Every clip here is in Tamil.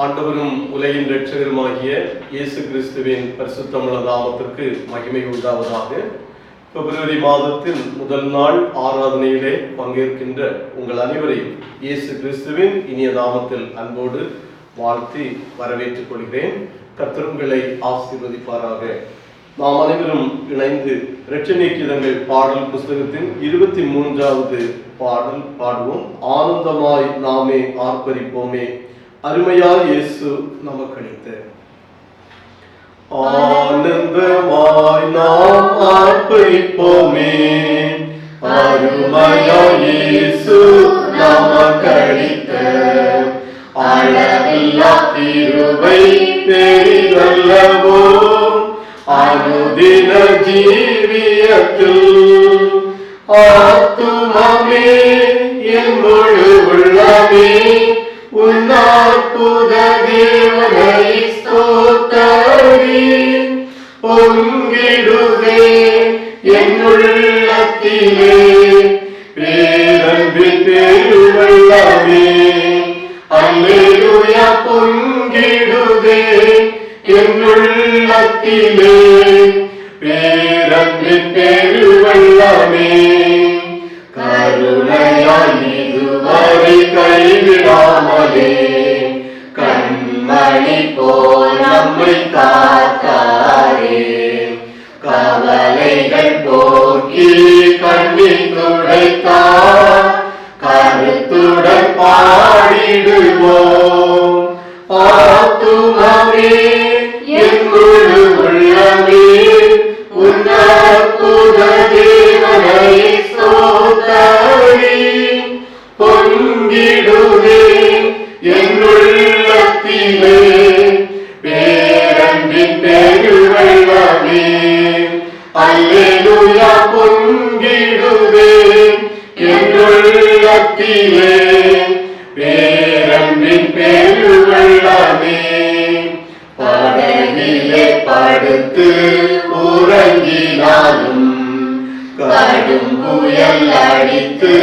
ஆண்டவரும் உலகின் இரட்சகருமாகிய இயேசு கிறிஸ்துவின் பரிசுத்தமுள்ள நாமத்திற்கு மகிமை உண்டாவதாக. பிப்ரவரி மாதத்தின் முதல் நாள் ஆராதனையிலே பங்கேற்கின்ற உங்கள் அனைவரையும் இயேசு கிறிஸ்துவின் இனிய நாமத்தில் அன்போடு வாழ்த்தி வரவேற்றுக் கொள்கிறேன். கர்த்தர் உங்களை ஆசீர்வதிப்பாராக. நாம் அனைவரும் இணைந்து இரட்சணிய கீதங்கள் பாடல் புஸ்தகத்தின் 23வது பாடல் பாடுவோம். ஆனந்தமாய் நாமே ஆர்ப்பரிப்போமே, அருமையாய் இயேசு நமக்களித்த. ஆனந்தமாய் நாம் ஆர்ப்பரிப்போமே, அருமையாய் இயேசு நமக்களித்த. அளவில்லா கிருபை பெரிதல்லவோ அனுதின ஜீவியத்தில். ஆத்துமமே என் முழு உள்ளமே உன் அற்புத தேவனை ஸ்தோத்தரி. பொங்கிடுதே என் உள்ளத்திலே பேரன்பின் பெருவெள்ளமே. அல்லேலூயா. பொங்கிடுதே என் உள்ளத்திலே பேரன்பின் பெருவெள்ளமே. கருணையாய் இதுவரை கைவிடாமலே கண்மணி போல் நம்மை காத்தாரே. கவலைகள் போக்கி கண்ணீர் துடைத்தார், கருத்துடன் பாடிடுவோம். ஆத்துமமே என் முழு உள்ளமே உன் அற்புத தேவனை ஸ்தோத்தரி. பொங்கிடுதே என் உள்ளத்திலே பேரன்பின் பெருவெள்ளமே. அல்லேலூயா. பொங்கிடுதே என் உள்ளத்திலே பேரன்பின் பெருவெள்ளமே. படகிலே படுத்து உறங்கினாலும் கடும் புயல் அடித்து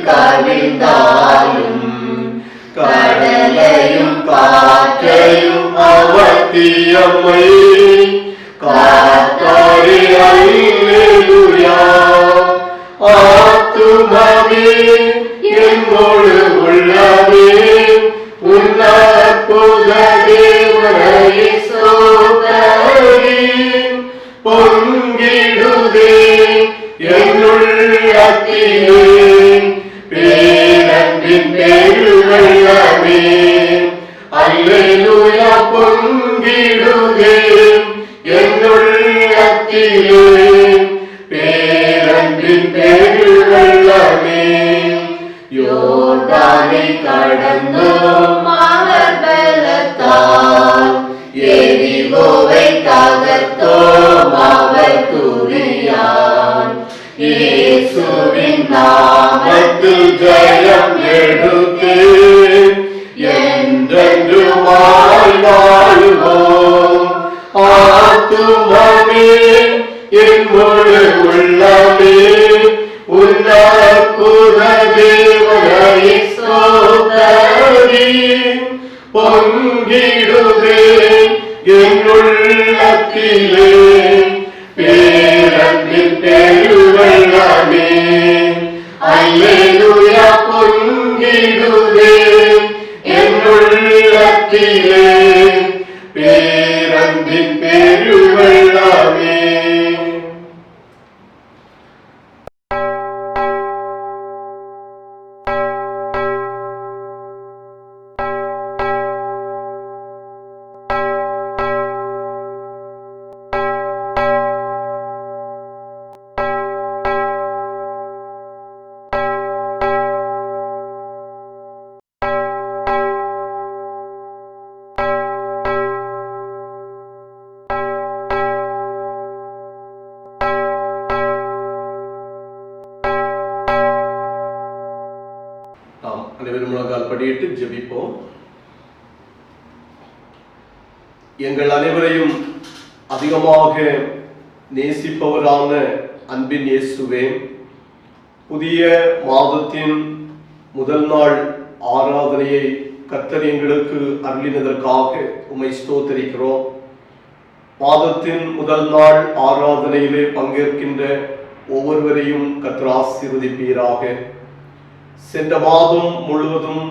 கவிழ்ந்தாலும் கடலையும் காற்றையும் அவத்தியம்மை காத்தாரே. அல்லேலூயா. ஆத்துமமே என் முழு உள்ளமே உன் அற்புத தேவனை ஸ்தோத்தரி. பொங்கிடுதே என் உள்ளத்திலே பேரன்பின் பெருவெள்ளமே. அல்லேலூயா. பொங்கிடுதே என் உள்ளத்திலே பேரன்பின் பெருவெள்ளமே. யோர்தானை கடந்தோம் பலத்தால், எரிகோவை தகர்த்தோம் அவர் குறியால். இயேசுவின் நாமத்தில் ஜெயம் எடுத்து என்றென்று வாழ்வோம். ஆத்துமமே என் முழு உள்ளமே உன் அற்புத தேவனை ஸ்தோத்தரி. பொங்கிடுதே என் உள்ளத்திலே பேரன்பின் பெருவெள்ளமே. அல்லேலூயா. பொங்கிடுதே என் உள்ளத்திலே பேரன்பின் பெருவெள்ளமே. அனைவரும் முழங்கால் படியிட்டு ஜெபிப்போம். எங்கள் அனைவரையும் அதிகமாக நேசிப்பவரான அன்பின் இயேசுவே, புதிய மாதத்தின் முதல் நாள் ஆராதனையை கர்த்தர் எங்களுக்கு அருளினதற்காக உம்மை ஸ்தோத்திரிக்கிறோம். மாதத்தின் முதல் நாள் ஆராதனையிலே பங்கேற்கின்ற ஒவ்வொருவரையும் கர்த்தர் ஆசீர்வதிப்பீராக. சென்ற மாதம் முழுவதும்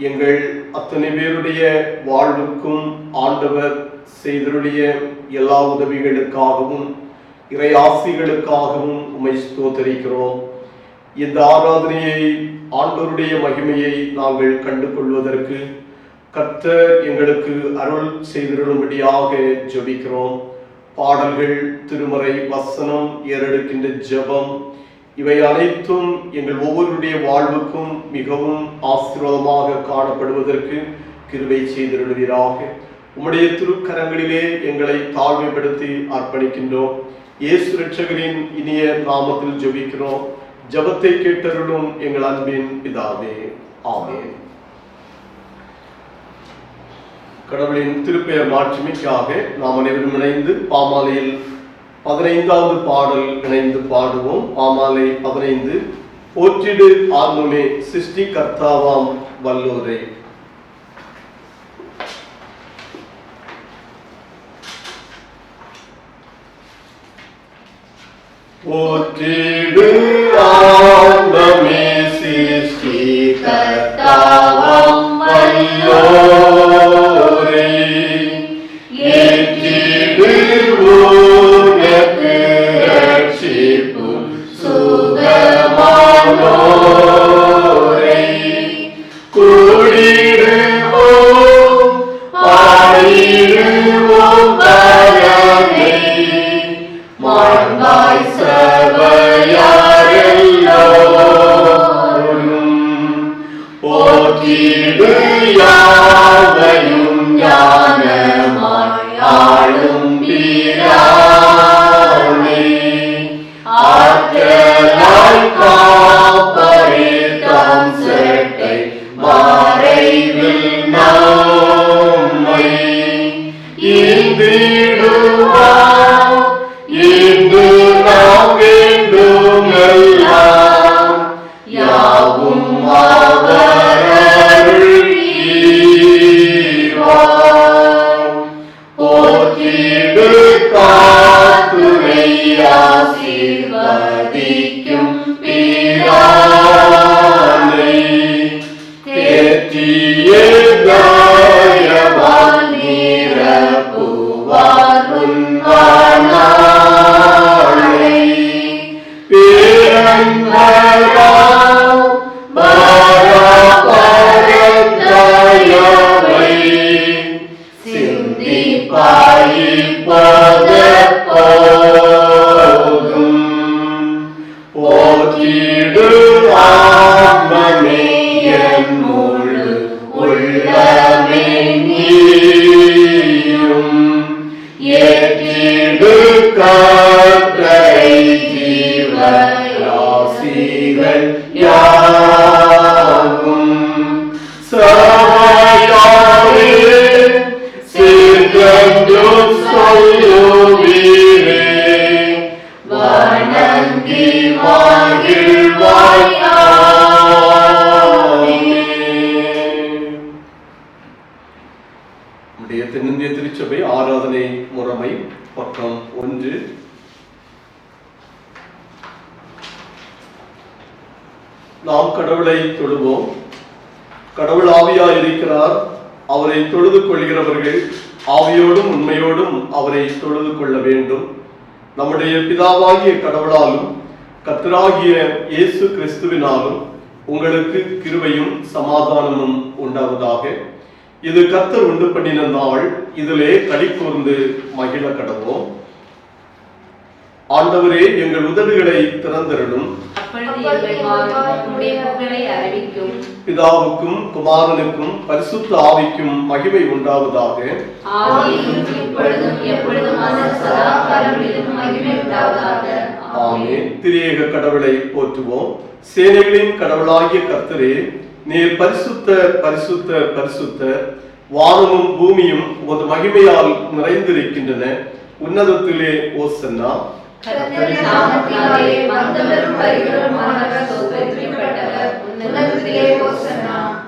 எங்கள் அத்தனை பேருடைய வாழ்வுக்கும் ஆண்டவர் செய்தருடைய எல்லா உதவிகளுக்காகவும் இறை ஆசிகளுக்காகவும் உம்மை ஸ்தோத்திரிக்கிறோம். இந்த ஆராதனையை ஆண்டவருடைய மகிமையை நாங்கள் கண்டு கொள்வதற்கு கர்த்தர் எங்களுக்கு அருள் செய்திரும்படியாக ஜெபிக்கிறோம். பாடல்கள், திருமறை வசனம், ஏறெடுக்கின்ற ஜெபம், இவை அனைத்தும் எங்கள் ஒவ்வொருடைய வாழ்வுக்கும் மிகவும் ஆசீர்வாதமாக காணப்படுவதற்கு கிருபை செய்திருவீராக. உம்முடைய திருக்கரங்களிலே எங்களை தாழ்மைப்படுத்தி அர்ப்பணிக்கின்றோம். இயேசு இரட்சகரின் இனிய நாமத்தில் ஜெபிக்கிறோம். ஜெபத்தை கேட்டருளும் எங்கள் அன்பின் பிதாவே, ஆமென். கடவுளின் திருப்பெயர் மாட்சிமைக்காக நாம் அனைவரும் இணைந்து பாமாலையில் 15வது பாடல் இணைந்து பாடுவோம். பாமாலை 15. போற்றிடு ஆர்வமே சிருஷ்டி கர்த்தாவாம் வல்லோரை. போற்றிடு ஆர்வமே சிருஷ்டி கர்த்தாவாம் வல்லோரை. ஏற்றிடு உனக்கு ரட்சிப்பு சுகமானோரை. கூடிடுவோம் பாடிடுவோம் பரனை மாண்பாய் சபையாரெல்லோரும். போற்றிடு யாவையும் ஞானமாய் ஆளும் பிரானை. ஆற்றலாய் காப்பரே தாம் செட்டை மறைவில் நம்மை ஈந்திடுவார். இன்று நாம் வேண்டும் எல்லாம் யாவும் அவர் ஈவார். போற்றிடு காத்துரை ஆசீர்வதிக்கும் பிரானை. தேற்றிய தயவால் நிரப்புவார் உன்வானாளை. பேரன்பராம் பரபரந்தயவை சிந்திப்பாயிப்பதற்கோதும். போற்றிடு ஆத்மமே என் முழு உள்ளமே நீயும். ஏற்றிடு கர்த்தரை ஜீவராசிகள் யாவும். சபையாரே சீர்கென்றும் சொல்லுவீரே வணங்கி மகிழ்வாய். நம்முடைய தென்னிந்திய திருச்சபை ஆராதனை முறைமை பக்கம் 1. நாம் கடவுளை தொழுவோம். கடவுள் ஆவியாய் இருக்கிறார். அவரை தொழுது கொள்கிறவர்கள் ஆவியோடும் உண்மையோடும் அவரை தொழுது கொள்ள வேண்டும். நம்முடைய பிதாவாகிய கடவுளாலும் கர்த்தராகிய இயேசு கிறிஸ்துவினாலும் உங்களுக்கு கிருபையும் சமாதானமும் உண்டாவதாக. இது கர்த்தர் உண்டு பண்ணின நாள், இதிலே களி கூர்ந்து மகிழ கடவோம். ஆண்டவரே, எங்கள் உதடுகளை திறந்திரலும். பிதாவுக்கும் குமாரனுக்கும் பரிசுத்த ஆவிக்கும் மகிமை உண்டாவதாக. ஆமென். திரியேக கடவுளை போற்றுவோம். சேனைகளின் கடவுளாகிய கர்த்தரே, நீர் பரிசுத்தர் பரிசுத்தர் பரிசுத்தர். வானமும் பூமியும் உமது மகிமையால் நிறைந்திருக்கின்றன. உன்னதத்திலே ஓசன்னா.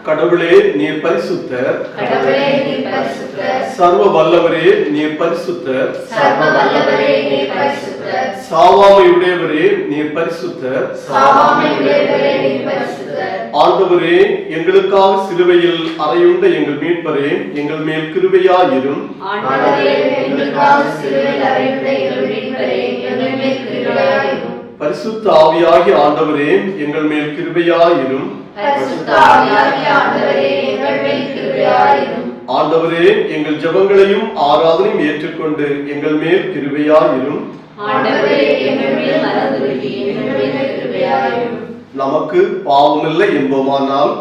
கடவுளே நீர் பரிசுத்தர், கடவுளே நீர் பரிசுத்தர், சர்வ வல்லவரே நீர் பரிசுத்தர், சர்வ வல்லவரே நீர் பரிசுத்தர், சாவாமையுடையவரே நீர் பரிசுத்தர், சாவாமையுடையவரே நீர் பரிசுத்தர். ஆண்டவரே எங்களுக்காக சிலுவையில் அறையுண்ட எங்கள் மீட்பரே எங்கள் மேல் கிருபையாயிரும். ஆண்டவரே எங்களுக்காக சிலுவையில் அறையுண்ட எங்கள் மீட்பரே எங்கள் மேல் கிருபையாயிரும். பரிசுத்த ஆவியாகிய ஆண்டவரே எங்கள் மேல் கிருபையாயிரும். பரிசுத்த ஆவியாகிய ஆண்டவரே எங்கள் மேல் கிருபையாயிரும். ஆண்டவரே எங்கள் ஜெபங்களையும் ஆராதனையும் ஏற்றுக்கொண்டு எங்கள் மேல் கிருபையாயிரும். ஆண்டவரே எங்கள் மேல் மனதுருகி எங்கள் மேல் கிருபையாயிரும். நமக்கு பாவமில்லை என்போமானால்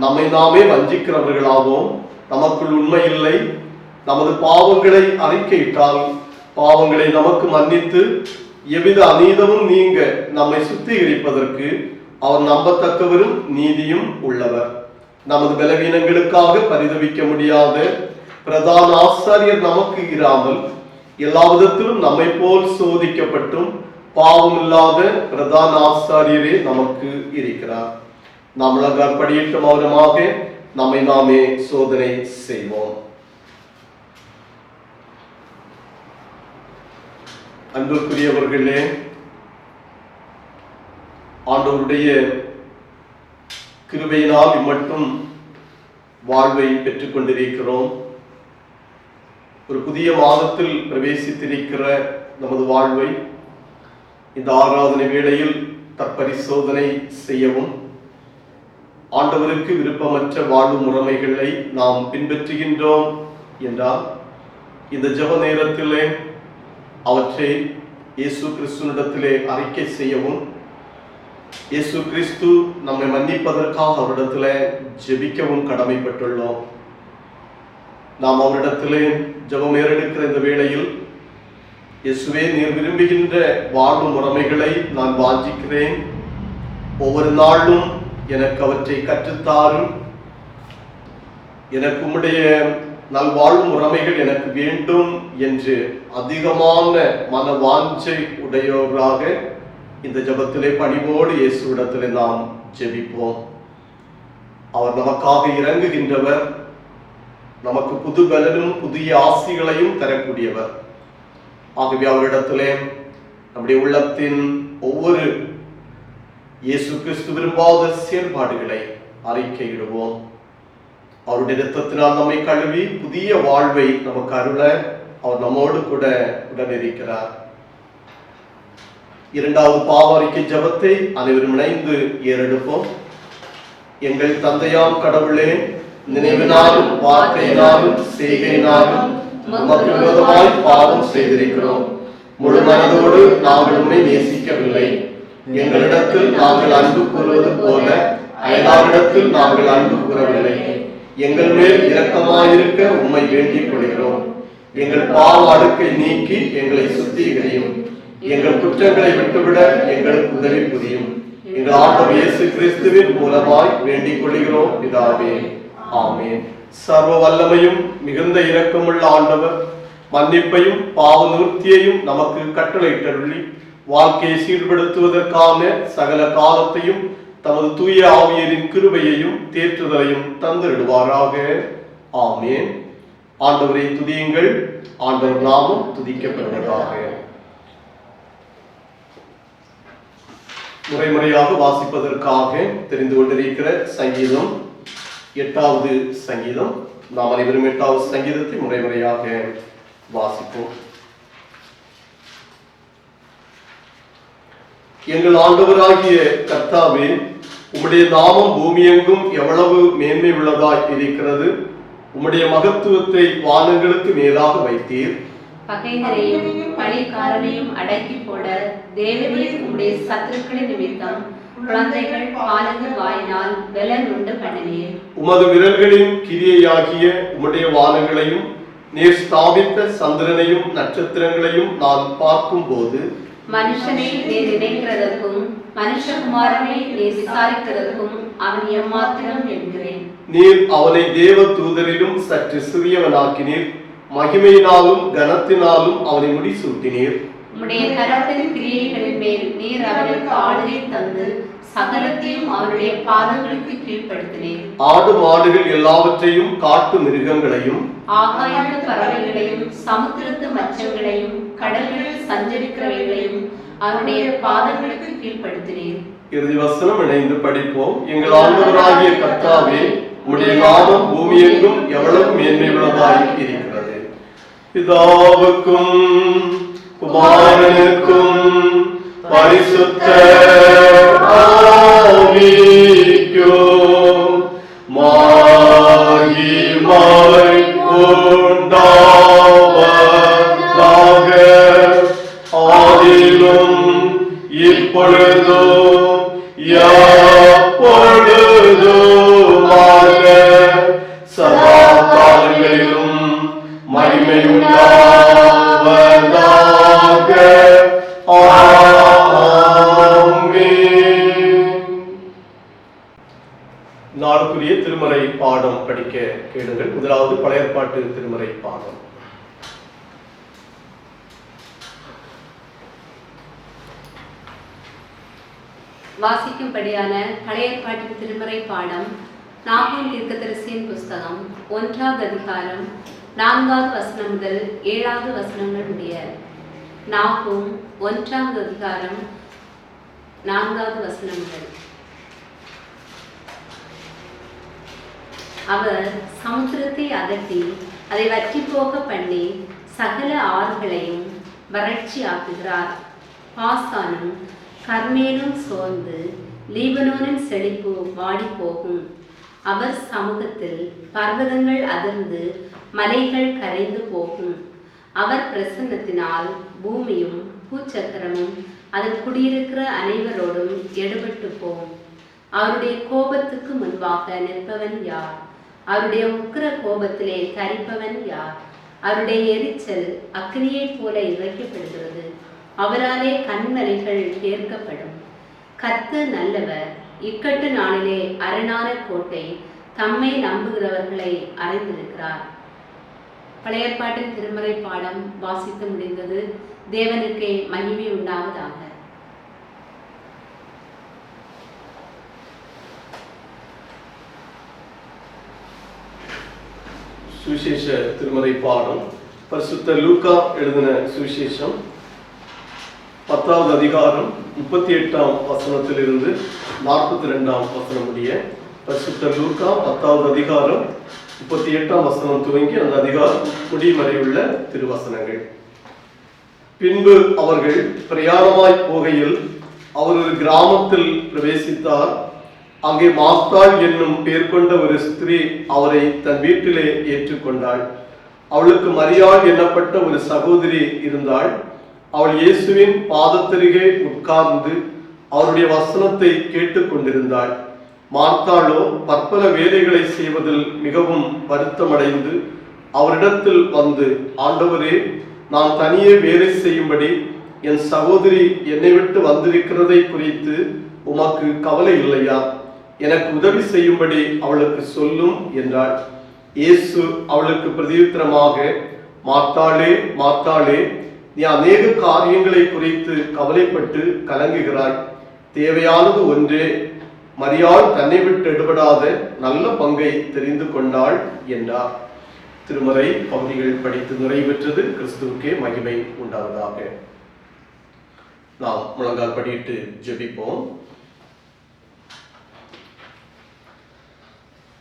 நம்மை நாமே வஞ்சிக்கிறவர்களாவோம். நமக்குள் உண்மை இல்லை. நமது பாவங்களை அறிக்கையிட்டால் பாவங்களை நமக்கு மன்னித்து எவ்வித அநீதமும் நீங்க நம்மை சுத்திகரிப்பதற்கு அவர் நம்பத்தக்கவரும் நீதியும் உள்ளவர். நமது பலவீனங்களுக்காக பரிதவிக்க முடியாத பிரதான ஆசாரியர் நமக்கு இராமல் எல்லா விதத்திலும் நம்மை போல் சோதிக்கப்பட்டும் பாவமில்லாத பிரதான ஆசாரியரே நமக்கு இருக்கிறார். நாம் படியிட்டும் அவருமாக நம்மை நாமே சோதனை செய்வோம். அன்புக்குரியவர்களே, ஆண்டவருடைய கிருபையினால் இம்மட்டும் வாழ்வை பெற்றுக் கொண்டிருக்கிறோம். ஒரு புதிய மாதத்தில் பிரவேசித்திருக்கிற நமது வாழ்வை இந்த ஆராதனை வேளையில் தற்பரிசோதனை செய்யவும், ஆண்டவருக்கு விருப்பமற்ற வாழ்வு முறைமைகளை நாம் பின்பற்றுகின்றோம் என்றால் இந்த ஜெப நேரத்திலே அவற்றை இயேசு கிறிஸ்துவினிடத்திலே அறிக்கை செய்யவும், இயேசு கிறிஸ்து நம்மை மன்னிப்பதற்காக அவரிடத்துல ஜெபிக்கவும் கடமைப்பட்டுள்ளோம். நாம் அவரிடத்திலே ஜெபம் ஏறெடுக்கிற இந்த வேளையில், இயேசுவே நீர் விரும்புகின்ற வாழ்வு முறைமைகளை நான் வாஞ்சிக்கிறேன், ஒவ்வொரு நாளும் எனக்கு அவற்றை கற்றுத்தாரும், எனக்கு உம்முடைய நல்வாழ்வு முறைமைகள் எனக்கு வேண்டும் என்று அதிகமான மன வாஞ்சை உடையவர்களாக இந்த ஜெபத்திலே பணிவோடு இயேசுவிடத்திலே நாம் ஜெபிப்போம். அவர் நமக்காக இறங்குகின்றவர், நமக்கு புது பலனும் புதிய ஆசிகளையும் தரக்கூடியவர். ஆகவே அவரிடத்திலே நம்முடைய உள்ளத்தின் ஒவ்வொரு இயேசு கிறிஸ்து விரும்பாத செயல்பாடுகளை அறிக்கையிடுவோம். அவருடைய இரத்தத்தினால் நம்மை கழுவி புதிய வாழ்வை நமக்கு அருள அவர் நம்மோடு கூட உடனிருக்கிறார். இரண்டாவது பாவ அறிக்கை ஜெபத்தை அனைவரும் இணைந்து ஏறெடுப்போம். எங்கள் தந்தையாம் கடவுளே, நினைவினாலும் வார்த்தையினாலும் செய்கையினாலும் உமக்கு விரோதமாய் பாவம் செய்திருக்கிறோம். முழு மனதோடு நாங்கள் உம்மை நேசிக்கவில்லை. எங்களிடத்தில் நாங்கள் அன்பு கூறுவது போல அயலாரிடத்தில் நாங்கள் அன்பு கூறவில்லை. எங்கள் மேல் இரக்கமாயிருக்க உம்மை வேண்டிக் கொள்கிறோம். எங்கள் பாவ அடுக்கை நீக்கி எங்களை சுத்திகரியும். எங்கள் குற்றங்களை விட்டுவிட எங்களுக்கு உதவி புரியும். எங்கள் ஆண்டவர் இயேசு கிறிஸ்துவின் மூலமாய் வேண்டிக் கொள்கிறோம் பிதாவே, ஆமென். சர்வ வல்லமையும் மிகுந்த இரக்கமுள்ள ஆண்டவர் மன்னிப்பையும் பாவ நிவர்த்தியையும் நமக்கு கட்டளையிட்டருளி வாழ்க்கையை சீர்படுத்துவதற்கான சகல காலத்தையும் தமது தூய ஆவியரின் கிருபையையும் தேற்றுதலையும் தந்திடுவாராக. ஆமென். ஆண்டவரை துதியுங்கள். ஆண்டவர் நாமம் துதிக்கப்படுவதாக. முறைமுறையாக வாசிப்பதற்காக தெரிந்து கொண்டிருக்கிற சங்கீதம் 8வது சங்கீதம். நாம் அனைவரும் 8வது சங்கீதத்தை முறைமுறையாக வாசிப்போம். எங்கள் ஆண்டவராகிய கர்த்தாவே, உம்முடைய நாமம் பூமியெங்கும் எவ்வளவு மேன்மை உள்ளதாய் இருக்கிறது. உம்முடைய மகத்துவத்தை வானங்களுக்கு மேலாக வைத்தீர். பகைஞரையும் பழிக்காரனையும் அடக்கி போட தேவரீர் உம்முடைய சத்துருக்களின் நிமித்தம் குழந்தைகள் பாலகர் வாயினால் பலன் உண்டு பண்ணினீர். உமது விரல்களின் கிரியையாகிய உம்முடைய வானங்களையும் நீர் ஸ்தாபித்த சந்திரனையும் நட்சத்திரங்களையும் நான் பார்க்கும் போது, மனுஷனை நீர் நினைக்கிறதற்கும் மனுஷகுமாரனை நீர் விசாரிக்கிறதற்கும் அவன் எம்மாத்திரம் என்கிறேன். நீர் அவனை தேவ தூதரிலும் சற்று சிறியவனாக்கினீர். மகிமையினாலும் கனத்தினாலும் அவனை முடிசூட்டினீர். உம்முடைய கரத்தின் கிரியைகளின் மேல் நீர் அவனுக்கு ஆளுகை தந்து சகலத்தையும் அவருடைய பாதங்களுக்கு கீழ்ப்படுத்தினேன். ஆடு மாடுகள் எல்லாவற்றையும் காட்டு மிருகங்களையும் ஆகாயத்து பறவைகளையும் சமுத்திரத்து மச்சங்களையும் கடல்களில் சஞ்சரிக்கிறவைகளையும் அவருடைய பாதங்களுக்கு கீழ்ப்படுத்தினேன். இறுதி வசனம் இணைந்து படிப்போம். எங்கள் ஆண்டவராகிய கர்த்தாவே, உம்முடைய நாமம் பூமியெங்கும் எவ்வளவு மேன்மை உள்ளதாய் இருக்கிறது. பிதாவுக்கும் குமாரனுக்கும் பரிசுத்த ஆவிக்கும் மகிமை உண்டாவதாக, ஆதியிலும் இப்பொழுதும் எப்பொழுதுமாக சதா காலங்களிலும் மகிமை உண்டாவதாக. ஆமென். நாளுக்குரிய திருமறை பாடம் படிக்க கேளுங்கள். முதலாவது பழைய ஏற்பாட்டு திருமறை பாடம். வாசிக்கும்படியான பழைய ஏற்பாட்டு திருமறை பாடம் நாகூம் தீர்க்கதரிசியின் புஸ்தகம் 1ஆவது அதிகாரம் 4வது வசனம் முதல் 7வது வசனங்கள் முடிய. நாகூம் 1ஆவது அதிகாரம் 4வது வசனம் முதல். அவர் சமுத்திரத்தை அதட்டி அதை வற்றி போக பண்ணி சகல ஆறுகளையும் வறட்சி ஆக்குகிறார். பாசானும் கர்மேலும் சோர்ந்து லீபனோனின் செழிப்பு வாடி போகும். அவர் சமூகத்தில் பர்வதங்கள் அதிர்ந்து மலைகள் கரைந்து போகும். அவர் பிரசன்னத்தினால் பூமியும் பூச்சக்கரமும் அதில் குடியிருக்கிற அனைவரோடும் எடுபட்டு போகும். அவருடைய கோபத்துக்கு முன்பாக நிற்பவன் யார்? அவருடைய உக்கிர கோபத்திலே தரிப்பவன் யார்? அவருடைய எரிச்சல் அக்னியைப் போல இறைக்கப்படுகிறது. அவராலே கண்மலைகள் ஏற்கப்படும். கர்த்தர் நல்லவர், இக்கட்டு நாளிலே அரணான கோட்டை, தம்மை நம்புகிறவர்களை அறிந்திருக்கிறார். பழைய ஏற்பாட்டின் திருமறை பாடம் வாசித்து முடிந்தது. தேவனுக்கே மகிமை உண்டாவதாக. சுவிசேஷ திருமறை பாடம் பரிசுத்த லூக்கா எழுதின சுவிசேஷம் 10வது அதிகாரம் 38ஆம் வசனத்திலிருந்து 42ஆம் வசனம் முடிய. பரிசுத்த லூக்கா 10வது அதிகாரம் 38ஆம் வசனம் துவங்கி அந்த அதிகாரம் முடிவரை உள்ள திருவசனங்கள். பின்பு அவர்கள் பிரயாணமாய் போகையில் அவர் ஒரு கிராமத்தில் பிரவேசித்தார். அங்கே மார்த்தாள் என்னும் பேர் கொண்ட ஒரு ஸ்திரீ அவரை தன் வீட்டிலே ஏற்றுக்கொண்டாள். அவளுக்கு மரியாள் என்னப்பட்ட ஒரு சகோதரி இருந்தாள். அவள் இயேசுவின் பாதத்தருகே உட்கார்ந்து அவருடைய வசனத்தை கேட்டுக்கொண்டிருந்தாள். மார்த்தாளோ பற்பல வேலைகளை செய்வதில் மிகவும் வருத்தமடைந்து அவரிடத்தில் வந்து, ஆண்டவரே, நான் தனியே வேலை செய்யும்படி என் சகோதரி என்னை விட்டு வந்திருக்கிறதை குறித்து உமக்கு கவலை இல்லையா? எனக்கு உதவி செய்யும்படி அவளுக்கு சொல்லும் என்றாள். இயேசு அவளுக்கு பிரதியுத்தரமாக, மார்த்தாளே, மார்த்தாளே, நீ அநேக காரியங்களை குறித்து கவலைப்பட்டு கலங்குகிறாய். தேவையானது ஒன்றே. மரியாள் தன்னை விட்டு எடுபடாத நல்ல பங்கை தெரிந்து கொண்டாள் என்றார். திருமறை பகுதிகள் படித்து நிறைவேற்றது. கிறிஸ்துவுக்கே மகிமை உண்டாவதாக. நாம் முழங்கால் படியிட்டு ஜெபிப்போம்.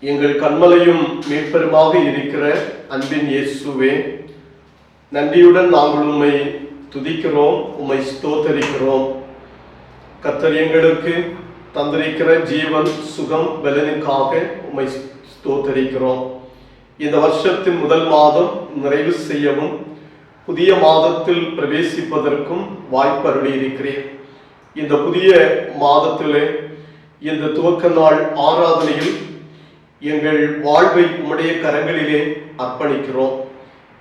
எங்கள் கண்மலையும் மீட்பெருமாக இருக்கிற அன்பின் இயேசுவே, நன்றியுடன் நாங்கள் உம்மை துதிக்கிறோம், உம்மை ஸ்தோத்தரிக்கிறோம். கர்த்தர் எங்களுக்கு தந்திருக்கிற ஜீவன், சுகம், பலனுக்காக உம்மை ஸ்தோத்தரிக்கிறோம். இந்த வருஷத்தின் முதல் மாதம் நிறைவு செய்யவும் புதிய மாதத்தில் பிரவேசிப்பதற்கும் வாய்ப்பு அருளியிருக்கிறேன். இந்த புதிய மாதத்திலே இந்த துவக்க நாள் ஆராதனையில் எங்கள் வாழ்வை உம்முடைய கரங்களிலே அர்ப்பணிக்கிறோம்.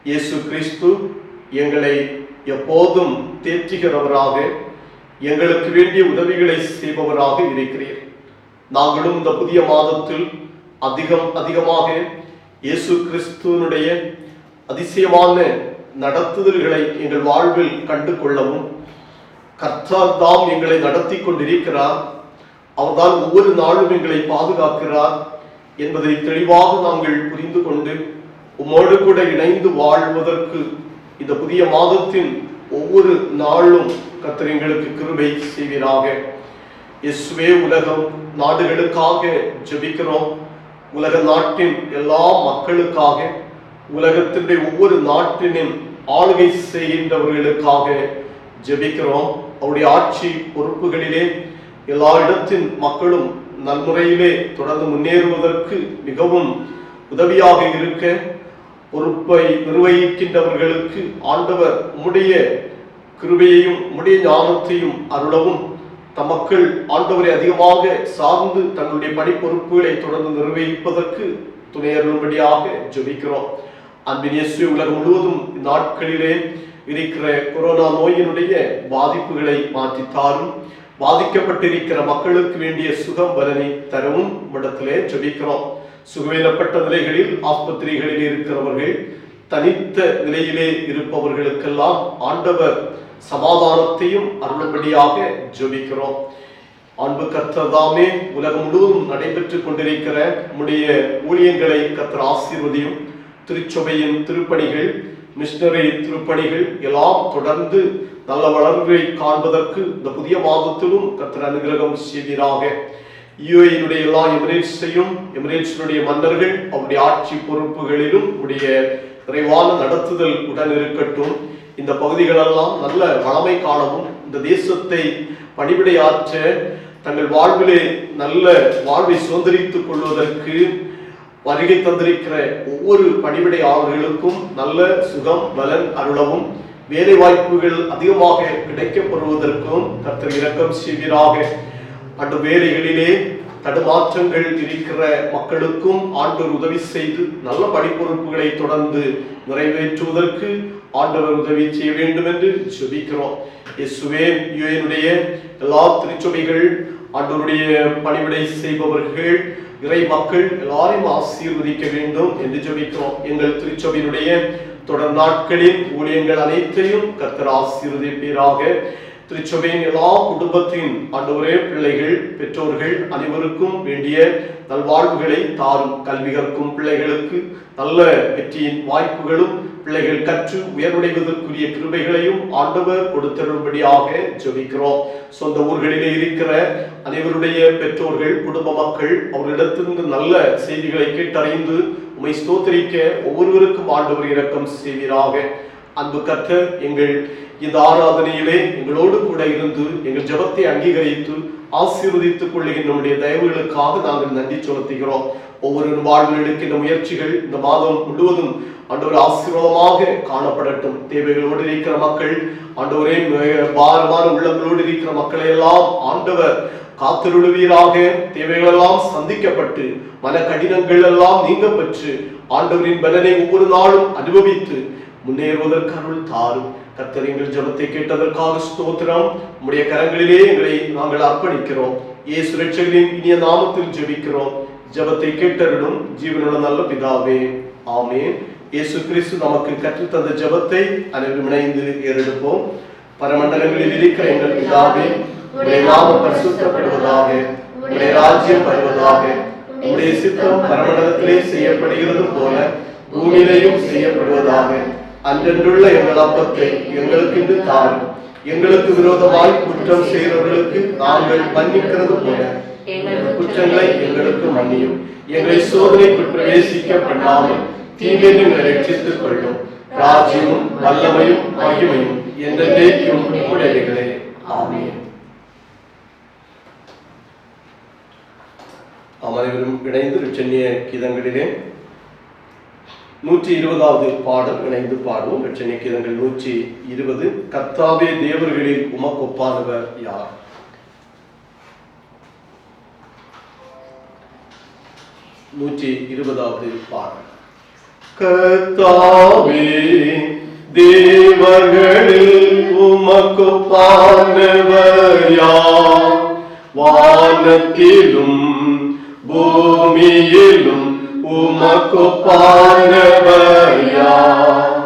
இயேசு கிறிஸ்து எங்களை எப்போதும் தேற்றுகிறவராக, எங்களுக்கு வேண்டிய உதவிகளை செய்பவராக இருக்கிறீர். நாங்களும் இந்த புதிய மாதத்தில் அதிகமாக இயேசு கிறிஸ்துவனுடைய அதிசயமான நடத்துதல்களை எங்கள் வாழ்வில் கண்டு கொள்ளவும், கர்த்தர் தாம் எங்களை நடத்தி கொண்டிருக்கிறார். அவர்தான் ஒவ்வொரு நாளும் எங்களை பாதுகாக்கிறார் என்பதை தெளிவாக நாங்கள் புரிந்து கொண்டு உம்மோடு கூட இணைந்து வாழ்வதற்கு இந்த புதிய மாதத்தின் ஒவ்வொரு நாளும் கர்த்தர் எங்களுக்கு கிருபை செய்வீராக. இயேசுவே, உலகம் நாடுகளுக்காக ஜெபிக்கிறோம். உலக நாட்டின் எல்லா மக்களுக்காக, உலகத்தினுடைய ஒவ்வொரு நாட்டினும் ஆளுகை செய்கின்றவர்களுக்காக ஜெபிக்கிறோம். அவருடைய ஆட்சி பொறுப்புகளிலே எல்லா இடத்தின் மக்களும் நல்முறையிலே தொடர்ந்து முன்னேறுவதற்கு மிகவும் உதவியாக இருக்க பொறுப்பை நிர்வகிக்கின்றவர்களுக்கு ஆண்டவர் உம்முடைய கிருபையையும் உம்முடைய ஞானத்தையும் அருளவும், தமக்கள் ஆண்டவரை அதிகமாக சார்ந்து தங்களுடைய பணி பொறுப்புகளை தொடர்ந்து நிர்வகிப்பதற்கு துணையருளும்படியாக ஜெபிக்கிறோம். அன்பின் இயேசுவே, உலகம் முழுவதும் இந்நாட்களிலே இருக்கிற கொரோனா நோயினுடைய பாதிப்புகளை மாற்றித்தாரும். பாதிக்கப்பட்டிருக்கிற மக்களுக்கு வேண்டிய சுகம் பலனை தரவும் இடத்திலே ஜெபிக்கிறோம். சுகவீனப்பட்ட நிலைகளில் ஆஸ்பத்திரிகளில் இருக்கிறவர்கள், தனித்த நிலையிலே இருப்பவர்களுக்கெல்லாம் ஆண்டவர் சமாதானத்தையும் அருளும்படியாக ஜெபிக்கிறோம். அன்பு கர்த்தர் தாமே உலகம் முழுவதும் நடைபெற்றுக் கொண்டிருக்கிற உம்முடைய ஊழியங்களை கர்த்தர் ஆசீர்வதியும். திருச்சபையின் திருப்பணிகள், மிஷனரி திருப்பணிகள் எல்லாம் தொடர்ந்து நல்ல வளர்வை காண்பதற்கு இந்த புதிய மாதத்திலும் கர்த்தர் அனுகிரகம் செய்வீராக. யுஏயினுடைய எல்லா எமிரேட்ஸையும், எமிரேட்ஸினுடைய மன்னர்கள் அவருடைய ஆட்சி பொறுப்புகளிலும் உடைய விரைவான நடத்துதல் உடன் இருக்கட்டும். இந்த பகுதிகளெல்லாம் நல்ல வளமை காணவும், இந்த தேசத்தை பணிவிடையாற்ற தங்கள் வாழ்விலே நல்ல வாழ்வை சுதந்திரித்துக் கொள்வதற்கு வருகை தந்திருக்கிற ஒவ்வொரு பணிவிடையாளர்களுக்கும் நல்ல சுகம் பலன் அருளவும், வேலை வாய்ப்புகள் அதிகமாக கிடைக்கப்படுவதற்கும் கர்த்தர் இரக்கம் செய்வீராக. அந்த வேலைகளிலே தடுமாற்றங்கள் இருக்கிற மக்களுக்கும் ஆண்டவர் உதவி செய்து நல்ல படிப்பொறுப்புகளை தொடர்ந்து நிறைவேற்றுவதற்கு ஆண்டவர் உதவி செய்ய வேண்டும் என்று ஜெபிக்கிறோம். இயேசுவே, யுஏனுடைய எல்லா திருச்சபைகள், ஆண்டவருடைய பணிவிடை செய்பவர்கள், இறை மக்கள் எல்லாரையும் ஆசீர்வதிக்க வேண்டும் என்று ஜெபிக்கிறோம். எங்கள் திருச்சபையினுடைய தொடர் நாட்களின் ஊழியங்கள் அனைத்தையும் கர்த்தர் ஆசீர்வதிப்பீராக. திருச்சபையின் எல்லா குடும்பத்தின் ஆண்டவரே பிள்ளைகள், பெற்றோர்கள் அனைவருக்கும் வேண்டிய நல்வாழ்வுகளை தாரும். கல்வி கற்கும் பிள்ளைகளுக்கு நல்ல வெற்றியின் வாய்ப்புகளும், பிள்ளைகள் கற்று உயர்வடைவதற்குரிய கிருபைகளையும் ஆண்டவர் கொடுத்தரும்படியாக ஜெபிக்கிறோம். சொந்த ஊர்களிலே இருக்கிற அனைவருடைய பெற்றோர்கள், குடும்ப மக்கள் அவர்களிடத்திலிருந்து நல்ல செய்திகளை கேட்டறிந்து உம்மை ஸ்தோத்திரிக்க ஒவ்வொருவருக்கும் ஆண்டவர் இரக்கம் செய்வீராக. அன்பு கர்த்தர், எங்கள் இந்த ஆராதனையிலே எங்களோடு கூட இருந்து எங்கள் ஜெபத்தை அங்கீகரித்து ஆசீர்வதித்துக் கொள்ளுகின்ற நம்முடைய தயவுகளுக்காக நாங்கள் நன்றி செலுத்துகிறோம். ஒவ்வொரு வாழ்வில் எடுக்கின்ற முயற்சிகள் இந்த மாதம் முழுவதும் ஆண்டவர் ஆசீர்வாதமாக காணப்படட்டும். தேவைகளோடு இருக்கிற மக்கள், ஆண்டவரே பாரமான உள்ளங்களோடு இருக்கிற மக்களை எல்லாம் ஆண்டவர் காத்திருளுவீராக. தேவைகளெல்லாம் சந்திக்கப்பட்டு மன கடினங்கள் எல்லாம் நீங்க பெற்று ஆண்டவரின் பலனை ஒவ்வொரு நாளும் அனுபவித்து முன்னேறுவதற்கு அருள் தாரும். கர்த்தர், எங்கள் ஜெபத்தை கேட்டதற்காக ஸ்தோத்திரம். உம்முடைய கரங்களிலே எங்களை நாங்கள் அர்ப்பணிக்கிறோம். இயேசு இரட்சகரின் இனிய நாமத்தில் ஜெபிக்கிறோம். ஜெபத்தை கேட்டருளும் ஜீவனுள்ள நல்ல பிதாவே, ஆமென். இயேசு கிறிஸ்து நமக்கு கற்றுத்தந்த ஜெபத்தை அனைவரும் இணைந்து ஏறெடுப்போம். பரமண்டலங்களில் இருக்கிற எங்கள் பிதாவே, உம்முடைய நாமம் பரிசுத்தப்படுவதாக, உம்முடைய ராஜ்யம் வருவதாக, உம்முடைய சித்தம் பரமண்டலத்திலே செய்யப்படுகிறது போல பூமியிலேயும் செய்யப்படுவதாக. அன்றென்றுள்ள எங்கள் அப்பத்தை எங்களுக்கு இன்று தாரும். எங்களுக்கு விரோதமாய் குற்றம் செய்கிறவர்களுக்கு நாங்கள் மன்னிக்கிறது போல எங்கள் குற்றங்களை எங்களுக்கு மன்னியும். எங்களை சோதனைக்கு பிரவேசிக்க பண்ணாமல் தீமையை ரட்சித்துக் கொள்ளும். ராஜ்யமும் வல்லமையும் மகிமையும் என்றென்றைக்கும் உம்முடையவைகளே. ஆமென். அனைவரும் இணைந்து இரட்சணிய கீதங்களிலே 120வது பாடல் இணைந்து பாடுவோம். இரட்சணிய கீதங்கள் 120. கர்த்தாவே, தேவர்களில் உமக்கு ஒப்பானவர் யார்? பாடல். கர்த்தாவே, தேவர்களில் உமக்கு ஒப்பானவர் யார்? வானத்திலும் பூமியிலும் உமக்கு ஒப்பானவர் யார்?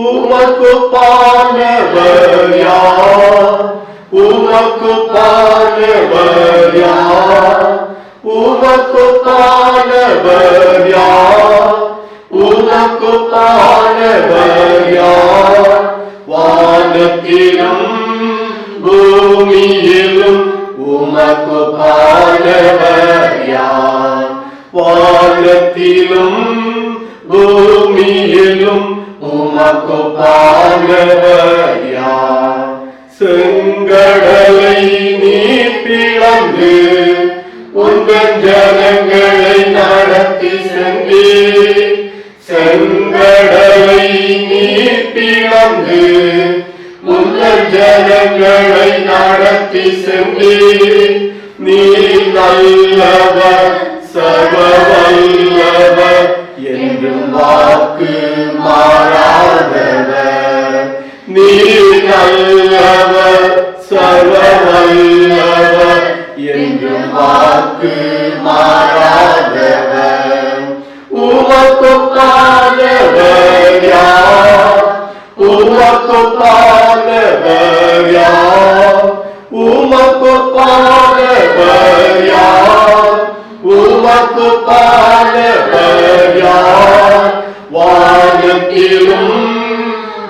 உமக்கு ஒப்பானவர் யார்? உமக்கு ஒப்பானவர் யார்? உமக்கொப்பானவர் யார்? உமக்கொப்பானவர் யார்? வானத்திலும் பூமியிலும் உமக்கொப்பானவர் யார்? வானத்திலும் பூமியிலும் உமக்கொப்பானவர் யார்? செங்கடலை நீர் பிளந்து உந்தன் ஜனங்களை நடத்தி சென்றீர். செங்கடலை நீர் பிளந்து உந்தன் ஜனங்களை நடத்தி சென்றீர். நீர் நல்லவர் சர்வ வல்லவர் என்றும் வாக்கு மாறாதவர். நீர் நல்லவர் சர்வ வல்லவர் என்றும் வாக்கு மாறாதவர். உமக்கொப்பானவர் யார்? உமக்கொப்பானவர் யார்? உமக்கொப்பானவர் யார்? உமக்கொப்பானவர் யார்? வானத்திலும்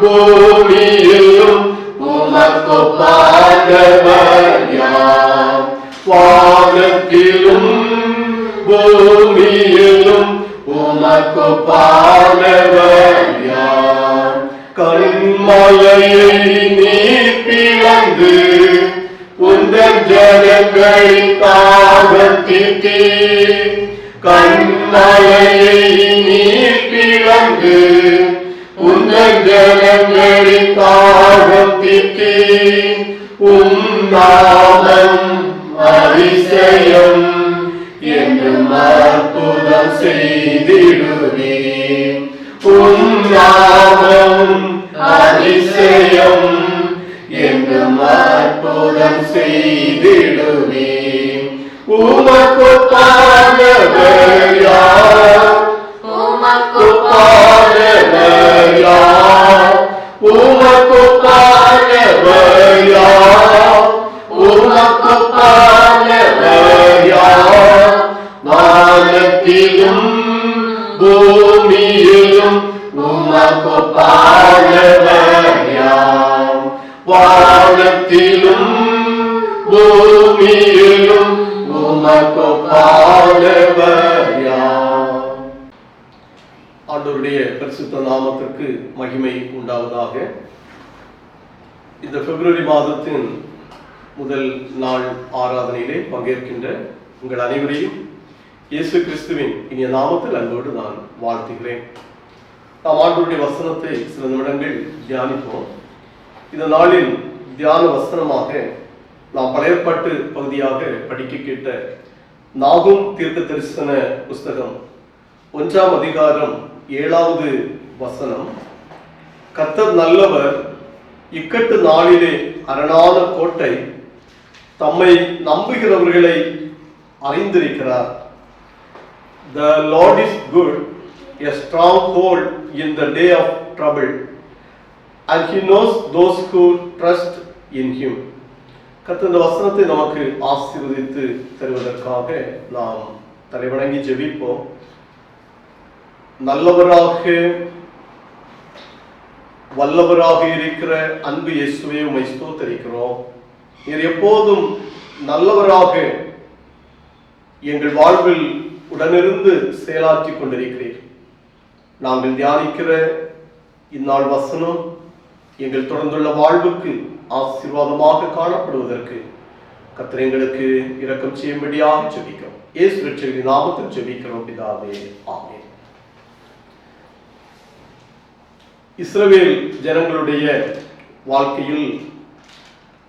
பூமியிலும் உமக்கொப்பானவர் யார்? வானத்திலும் பூமியிலும் உமக்கொப்பானவர் யார்? கண்மலையை நீர் பிளந்து உந்தன் ஜனங்களின் தாகம் தீர்த்தீர். கண்மலையை நீர் பிளந்து உந்தன் ஜனங்களின் தாகம் தீர்த்தீர். நாமம் அதிசயம் என்றும் அற்புதம் செய்திடுவீர். நாமம் அதிசயம் என்றும் அற்புதம் செய்திடுவீர். உமக்கொப்பானவர் யார்? உமக்கொப்பானவர் யார்? உமக்கொப்பானவர் யார்? உமக்கொப்பானவர் யார்? வானத்திலும் பூமியிலும் உமக்கொப்பானவர் யார்? வானத்திலும் பூமியிலும் உமக்கொப்பானவர் யார்? ஆண்டவருடைய பரிசுத்த நாமத்திற்கு மகிமை உண்டாவதாக. இந்த பிப்ரவரி மாதத்தின் முதல் நாள் ஆராதனையிலே பங்கேற்கின்ற உங்கள் அனைவரையும் இயேசு கிறிஸ்துவின் இனிய நாமத்தில் அன்போடு நான் வாழ்த்துகிறேன். நாம் ஆண்டவருடைய வசனத்தை சில நிமிடங்கள் தியானிப்போம். இந்த நாளில் தியான வசனமாக நாம் பழைய ஏற்பாட்டு பகுதியாக படிக்க கேட்ட நாகும் தீர்க்க தரிசன புஸ்தகம் 1ஆம் அதிகாரம் 7வது வசனம். கர்த்தர் நல்லவர், இக்கட்டு நாளிலே அரணான கோட்டை, தம்மை நம்புகிறவர்களை அறிந்திருக்கிறார். The Lord is good, a stronghold in the day of trouble, and He knows those who trust in Him. கர்த்தர் இந்த வசனத்தை நமக்கு ஆசீர்வதித்து தருவதற்காக நாம் தலைவணங்கி ஜெபிப்போம். நல்லவராக வல்லவராக இருக்கிற அன்பு இயேசுவே, உம்மை ஸ்தோத்திரிக்கிறோம். நீர் எப்போதும் நல்லவராக எங்கள் வாழ்வில் உடனிருந்து செயலாற்றி கொண்டிருக்கிறீர். நாங்கள் தியானிக்கிற இந்நாள் வசனம் எங்கள் தொடர்ந்துள்ள வாழ்வுக்கு ஆசீர்வாதமாக காணப்படுவதற்கு கர்த்தர் எங்களுக்கு இரக்கம் செய்யும்படியாக ஜெபிக்கிறோம். இயேசு ரட்சகரின் நாமத்தில் ஜெபிக்கிறோம் பிதாவே, ஆமென். இஸ்ரவேல் ஜனங்களுடைய வாழ்க்கையில்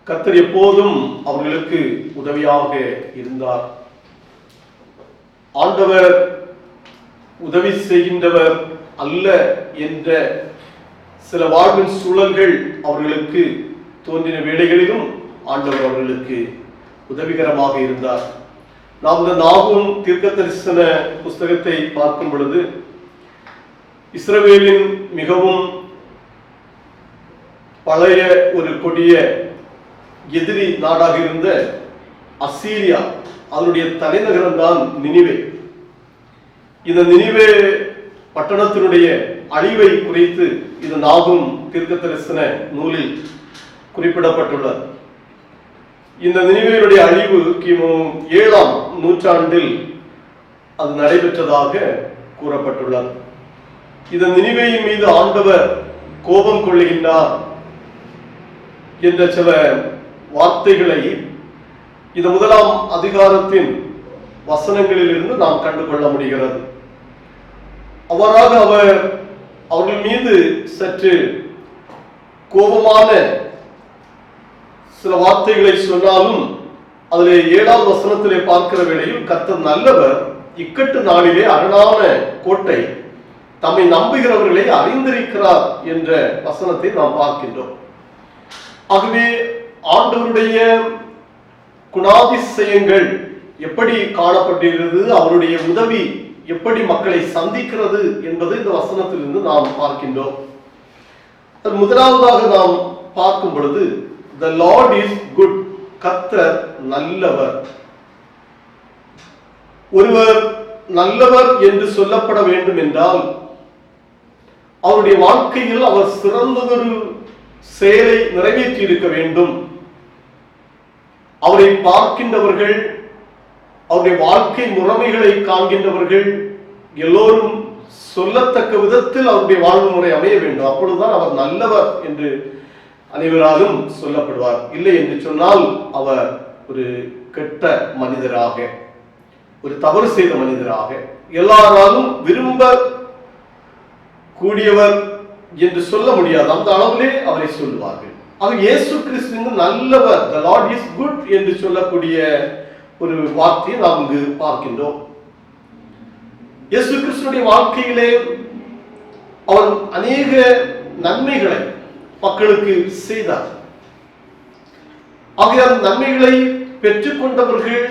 கர்த்தர் எப்போதும் அவர்களுக்கு உதவியாக இருந்தார். ஆண்டவர் உதவி செய்கின்றவர் அல்ல என்ற சில வாழ்வின் சூழல்கள் அவர்களுக்கு தோன்றின வேளைகளிலும் ஆண்டவர் அவர்களுக்கு உதவிகரமாக இருந்தார். நாம் இந்த நாகும் தீர்க்க தரிசன புஸ்தகத்தை பார்க்கும் பொழுது இஸ்ரவேலின் மிகவும் பழைய ஒரு கொடிய எதிரி நாடாக இருந்த அசீரியா அதனுடைய தலைநகரம் தான் நினிவே. இந்த நினிவே பட்டணத்தினுடைய அழிவை குறித்து இது நாகும் தீர்க்கதரிசன நூலில் குறிப்பிடப்பட்டுள்ளது. இந்த நினிவேயுடைய அழிவு கிமு 7ஆம் நூற்றாண்டில் அது நடைபெற்றதாக கூறப்பட்டுள்ளது. இந்த நினிவேயின் மீது ஆண்டவர் கோபம் கொள்ளுகின்றார் என்ற சில வார்த்தைகளை இந்த 1ஆம் அதிகாரத்தின் வசனங்களிலிருந்து நாம் கண்டுகொள்ள முடிகிறது. அவ்வாறாக அவர்கள் மீது சற்று கோபமான சில வார்த்தைகளை சொன்னாலும் அதிலே 7ஆம் வசனத்திலே பார்க்கிற வேளையில் கர்த்தர் நல்லவர், இக்கட்டு நாளிலே அரணான கோட்டை, தம்மை நம்புகிறவர்களை அறிந்திருக்கிறார் என்ற வசனத்தை நாம் பார்க்கின்றோம். ஆகவே ஆண்டவருடைய குணாதிசயங்கள் எப்படி காணப்பட்டிருக்கிறது, அவருடைய உதவி எப்படி மக்களை சந்திக்கிறது என்பது இந்த வசனத்திலிருந்து நாம் பார்க்கின்றோம். முதலாவதாக நாம் பார்க்கும் பொழுது the Lord is good, கர்த்தர் நல்லவர். ஒருவர் நல்லவர் என்று சொல்லப்பட வேண்டும் என்றால் அவருடைய வாழ்க்கையில் அவர் சிறந்ததொரு செயலை நிறைவேற்றி இருக்க வேண்டும். அவரை பார்க்கின்றவர்கள், அவருடைய வாழ்க்கை முறைமைகளை காண்கின்றவர்கள் எல்லோரும் சொல்லத்தக்க விதத்தில் அவருடைய வாழ்வு முறை அமைய வேண்டும். அப்பொழுதுதான் அவர் நல்லவர் என்று அனைவராலும் சொல்லப்படுவார். இல்லை என்று சொன்னால் அவர் ஒரு கெட்ட மனிதராக, ஒரு தவறு செய்த மனிதராக, எல்லாராலும் விரும்ப கூடியவர் என்று சொல்ல முடியாது. அந்த அளவிலே அவரை சொல்லுவார்கள். அவர் இயேசு கிறிஸ்து நல்லவர், the Lord is good என்று சொல்லக்கூடிய ஒரு வார்த்தையை நாம் இங்கு பார்க்கின்றோம். இயேசு கிறிஸ்துடைய வாழ்க்கையிலே அவர் அநேக நன்மைகளை மக்களுக்கு செய்தார். ஆகிய நன்மைகளை பெற்றுக் கொண்டவர்கள்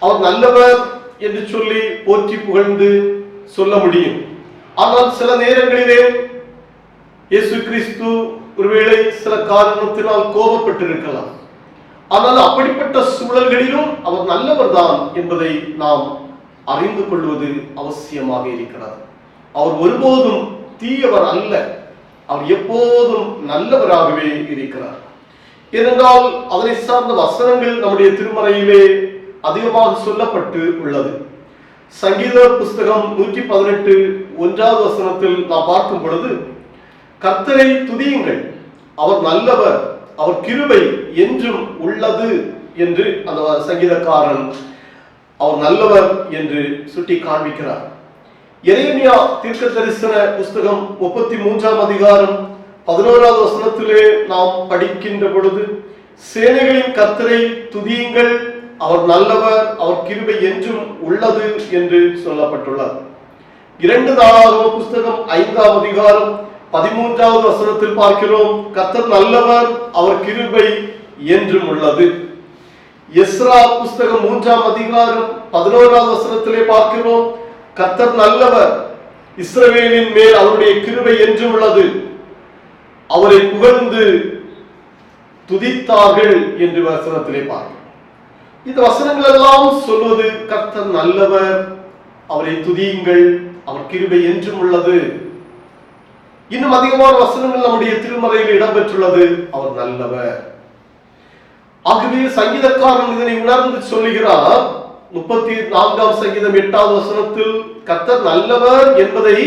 அவர் நல்லவர் என்று சொல்லி போற்றி புகழ்ந்து சொல்ல முடியும். ஆனால் சில நேரங்களிலே இயேசு கிறிஸ்து ஒருவேளை சில காரணத்தினால் கோபப்பட்டிருக்கலாம். ஆனால் அப்படிப்பட்ட சூழல்களிலும் அவர் நல்லவர் தான் என்பதை நாம் அறிந்து கொள்வது அவசியமாக இருக்கிறது. அவர் ஒருபோதும் தீயவர் அல்ல, அவர் எப்போதும் நல்லவராகவே இருக்கிறார். ஏனென்றால் அதனை சார்ந்த வசனங்கள் நம்முடைய திருமறையிலே அதிகமாக சொல்லப்பட்டு உள்ளது. சங்கீத புஸ்தகம் 118 1வது வசனத்தில் நாம் பார்க்கும் பொழுது, கர்த்தரை துதியுங்கள், அவர் நல்லவர், அவர் கிருபை என்றும் உள்ளது என்று அந்த சங்கீதக்காரன் அவர் நல்லவர் என்று சுட்டி காண்பிக்கிறார். எரேமியா தீர்க்கதரிசன புஸ்தகம் 33ஆம் அதிகாரம் 11வது வசனத்திலே நாம் படிக்கின்ற பொழுது, சேனைகளின் கர்த்தரை துதியுங்கள், அவர் நல்லவர், அவர் கிருபை என்றும் உள்ளது என்று சொல்லப்பட்டுள்ளது. 2 நாளாகம புஸ்தகம் 5ஆம் அதிகாரம் 13வது வசனத்தில் பார்க்கிறோம், கர்த்தர் நல்லவர், அவர் கிருபை என்றும் உள்ளது. எஸ்ரா புஸ்தகம் 3ஆம் அதிகாரம் 11வது வசனத்திலே பார்க்கிறோம், கர்த்தர் நல்லவர், இஸ்ரவேலின் மேல் அவருடைய கிருபை என்றும் உள்ளது, அவரை புகழ்ந்து துதித்தார்கள் என்று வசனத்திலே பார்க்கிறோம். இந்த வசனங்கள் எல்லாம் சொல்வது கர்த்தர் நல்லவர், அவரை துதியுங்கள், அவர் கிருபை என்றும் உள்ளது. இன்னும் அதிகமான வசனங்கள் நம்முடைய திருமறையில் இடம்பெற்றுள்ளது, அவர் நல்லவர். ஆகவே சங்கீதக்காரன் இதனை உணர்ந்து சொல்லுகிறார். 34ஆம் சங்கீதம் 8வது வசனத்தில் கர்த்தர் நல்லவர் என்பதை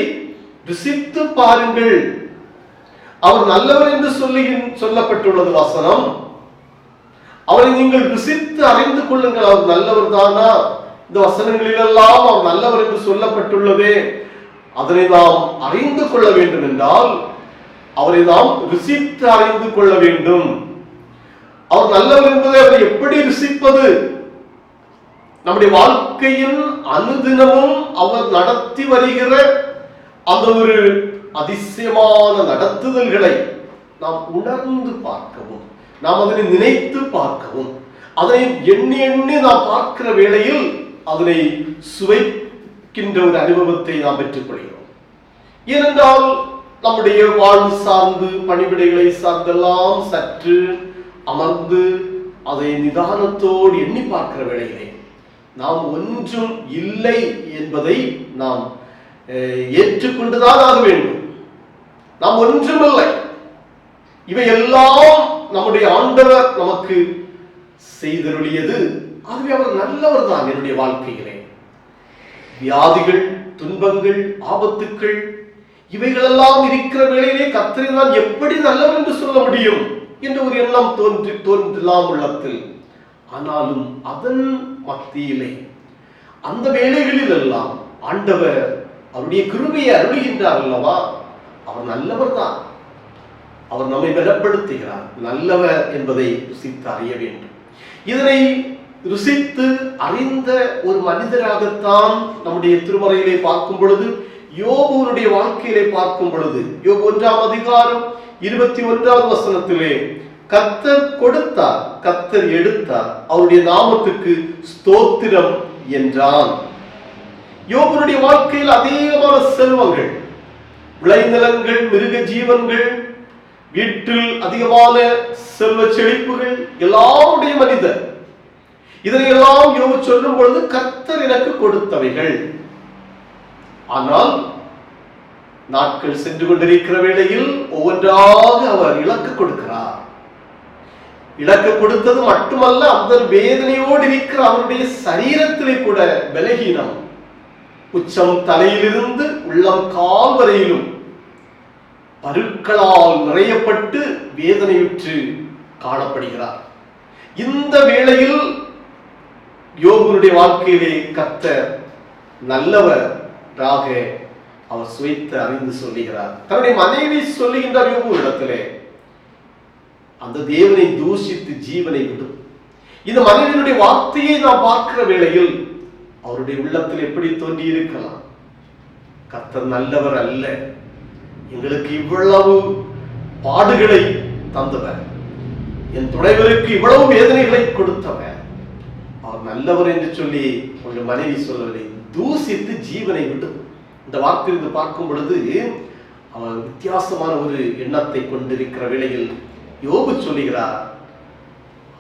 ருசித்து பாருங்கள், அவர் நல்லவர் என்று சொல்லப்பட்டுள்ளது வசனம். அவரை நீங்கள் ருசித்து அறிந்து கொள்ளுங்கள், அவர் நல்லவர் தானா? இந்த வசனங்களிலெல்லாம் அவர் நல்லவர் என்று சொல்லப்பட்டுள்ளதே, அதனை நாம் அறிந்து கொள்ள வேண்டும் என்றால் அவரை நாம் ருசித்து அறிந்து கொள்ள வேண்டும். அவர் நல்லவர் என்பதை அவரை எப்படி ருசிப்பது? நம்முடைய வாழ்க்கையின் அனுதினமும் அவர் நடத்தி வருகிற அந்த ஒரு அதிசயமான நடத்துதல்களை நாம் உணர்ந்து பார்க்கவும், நாம் அதனை நினைத்து பார்க்கவும், அதனை எண்ணி எண்ணி நாம் பார்க்கிற வேளையில் அதனை சுவைக்கின்ற ஒரு அனுபவத்தை நாம் பெற்றுக்கொள்கிறோம். ஏனென்றால் நம்முடைய வாழ்வு சார்ந்து பணிவிடைகளை சார்ந்தெல்லாம் சற்று அமர்ந்து அதை நிதானத்தோடு எண்ணி பார்க்கிற வேளையிலே நாம் ஒன்றும் இல்லை என்பதை நாம் ஏற்றுக்கொண்டுதான் ஆக வேண்டும். நாம் ஒன்றுமில்லை, இவையெல்லாம் நம்முடைய ஆண்டவர் நமக்கு செய்தருளியது. ஆகவே அவர் நல்லவர் தான். என்னுடைய வாழ்க்கையிலே வியாதிகள், துன்பங்கள், ஆபத்துக்கள் இவைகளெல்லாம் இருக்கிற வேளையிலே கர்த்தரை நான் எப்படி நல்லவர் என்று சொல்ல முடியும் என்ற ஒரு எண்ணம் தோன்றலாம் உள்ளத்தில். ஆனாலும் அதன் மத்தியிலே அந்த வேளைகளில் எல்லாம் ஆண்டவர் அவருடைய கிருபையை அருளுகின்றார் அல்லவா? அவர் நல்லவர் தான். அவர் நம்மை பலப்படுத்துகிறார். நல்லவர் என்பதை ருசித்து அறிய வேண்டும். இதனை ருசித்து அறிந்த ஒரு மனிதராகத்தான் நம்முடைய திருமறையிலே பார்க்கும் பொழுது, யோபுடைய வாழ்க்கையிலே பார்க்கும் பொழுது, யோபு 1ஆம் அதிகாரம் 21வது வசனத்திலே கர்த்தர் கொடுத்தார், கர்த்தர் எடுத்தார், அவருடைய நாமத்துக்கு ஸ்தோத்திரம் என்றான். யோபுடைய வாழ்க்கையில் அதிகமான செல்வங்கள், விளைநிலங்கள், மிருக ஜீவன்கள், வீட்டில் அதிகமான செல்வ செழிப்புகள், எல்லாருடைய மனிதர். இதனையெல்லாம் யோபு சொல்லும் பொழுது கர்த்தர் எனக்கு கொடுத்தவைகள். ஆனால் நாட்கள் சென்று கொண்டிருக்கிற வேளையில் ஒவ்வொன்றாக அவர் இலக்கு கொடுக்கிறார். இலக்கு கொடுத்தது மட்டுமல்ல, அந்த வேதனையோடு இருக்கிற அவருடைய சரீரத்திலே கூட பலகீனம், உச்சம் தலையிலிருந்து உள்ளம் கால் வரையிலும் பருக்களால் நிறையப்பட்டு வேதனையுற்று காணப்படுகிறார். இந்த வேளையில் யோபுடைய வாழ்க்கையிலே கர்த்தர் நல்லவராக அவர் சுவைத்து அறிந்து சொல்லுகிறார். தன்னுடைய மனைவி சொல்லுகின்றார் யோபு இடத்திலே, அந்த தேவனை தூஷித்து ஜீவனை விடும். இந்த மனைவியினுடைய வார்த்தையை நாம் பார்க்கிற வேளையில் அவருடைய உள்ளத்தில் எப்படி தோன்றி இருக்கலாம்? கர்த்தர் நல்லவர் அல்ல, எங்களுக்கு இவ்வளவு பாடுகளை தந்தவர், என் துணைவருக்கு இவ்வளவு வேதனைகளை கொடுத்தவர், அவர் நல்லவர் என்று சொல்லி ஒரு மனைவி சொல்லவில்லை, தூசித்து ஜீவனை விடும். இந்த வார்த்தையிலிருந்து பார்க்கும் பொழுது அவர் வித்தியாசமான ஒரு எண்ணத்தை கொண்டிருக்கிற வேளையில் யோபு சொல்லுகிறார்,